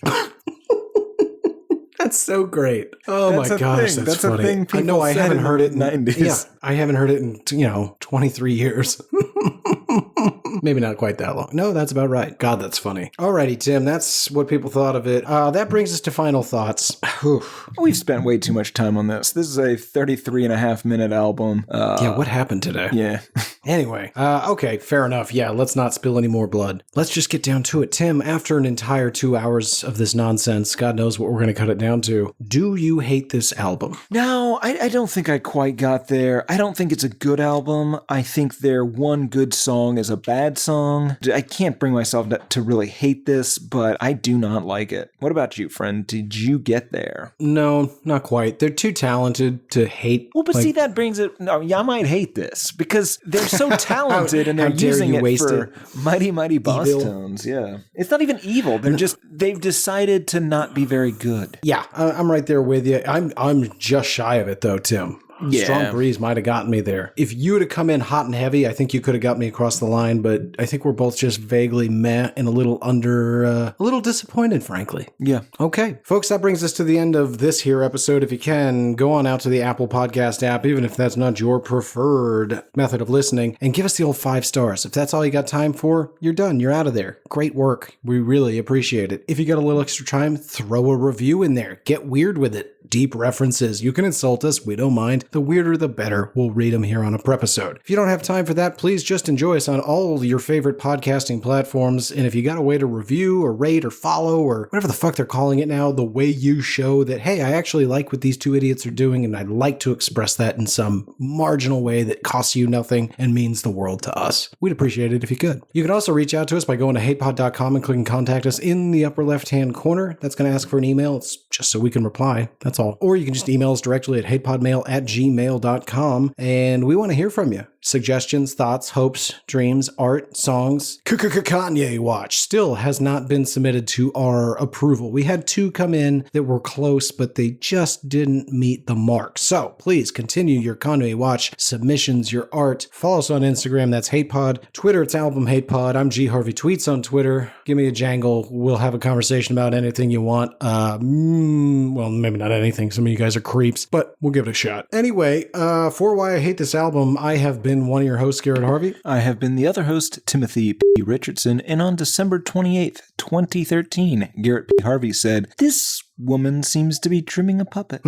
That's so great. Oh That's my a gosh, thing. that's That's a funny. thing I know people I said haven't in heard the it in 90s. Yeah, I haven't heard it in 23 years. Maybe not quite that long. No, that's about right. God, that's funny. Alrighty, Tim, that's what people thought of it. That brings us to final thoughts. Whew. We've spent way too much time on this. This is a 33.5-minute album. Yeah, what happened today? Yeah. Anyway, okay, fair enough. Yeah, let's not spill any more blood. Let's just get down to it. Tim, after an entire 2 hours of this nonsense, God knows what we're going to cut it down to. Do you hate this album? No, I don't think I quite got there. I don't think it's a good album. I think their one good song is a bad song. I can't bring myself to really hate this, but I do not like it. What about you, friend? Did you get there? No, not quite. They're too talented to hate. Well, but see, that brings it... No, yeah, I might hate this because they're so talented and they're using it for Mighty Mighty Bosstones. Yeah. It's not even evil. They're just... They've decided to not be very good. Yeah, I'm right there with you. I'm just shy of it, though, Tim. Yeah. Strong Breeze might have gotten me there. If you would have come in hot and heavy, I think you could have got me across the line, but I think we're both just vaguely meh and a little disappointed, frankly. Yeah. Okay, folks, that brings us to the end of this here episode. If you can, go on out to the Apple Podcast app, even if that's not your preferred method of listening, and give us the old 5 stars. If that's all you got time for, you're done. You're out of there. Great work. We really appreciate it. If you got a little extra time, throw a review in there. Get weird with it. Deep references. You can insult us. We don't mind. The weirder, the better. We'll read them here on a prepisode. If you don't have time for that, please just enjoy us on all your favorite podcasting platforms. And if you got a way to review or rate or follow or whatever the fuck they're calling it now, the way you show that, hey, I actually like what these two idiots are doing and I'd like to express that in some marginal way that costs you nothing and means the world to us. We'd appreciate it if you could. You can also reach out to us by going to hatepod.com and clicking contact us in the upper left-hand corner. That's going to ask for an email. It's just so we can reply. That's all. Or you can just email us directly at hatePodMail@gmail.com, and we want to hear from you. Suggestions, thoughts, hopes, dreams, art, songs. Kanye Watch still has not been submitted to our approval. We had 2 come in that were close, but they just didn't meet the mark. So please continue your Kanye Watch submissions, your art. Follow us on Instagram. That's HatePod. Twitter, it's Album HatePod. I'm G Harvey Tweets on Twitter. Give me a jangle. We'll have a conversation about anything you want. Well, maybe not anything. Some of you guys are creeps, but we'll give it a shot. Anyway, for Why I Hate This Album, I have been one of your hosts, Garrett Harvey. I have been the other host, Timothy P. Richardson, and on December 28th, 2013, Garrett P. Harvey said, "This woman seems to be trimming a puppet."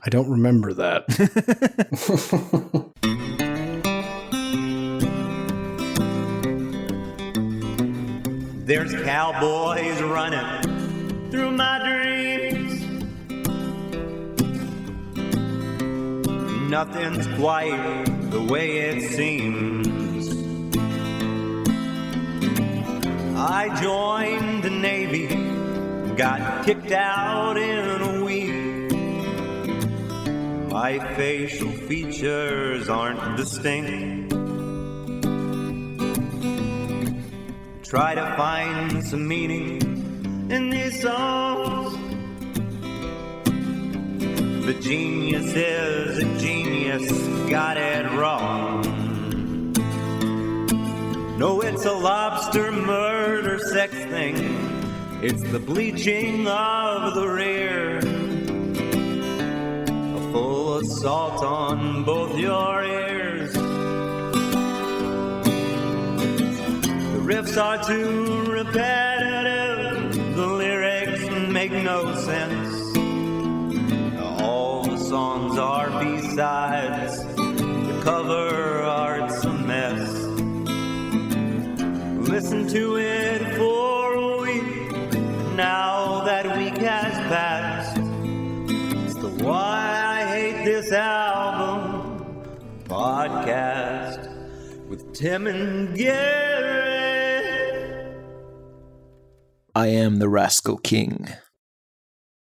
I don't remember that. There's cowboys running through my dreams. Nothing's quite the way it seems. I joined the Navy, got kicked out in a week. My facial features aren't distinct. Try to find some meaning in these songs. The genius is a genius, got it wrong. No, it's a lobster murder sex thing. It's the bleaching of the rear. A full assault on both your ears. The riffs are too repetitive. The lyrics make no sense. All the songs are B-sides. The cover art's a mess. Listen to it for a week. Now that week has passed. It's the Why I Hate This Album podcast with Tim and Garrett. I am the Rascal King.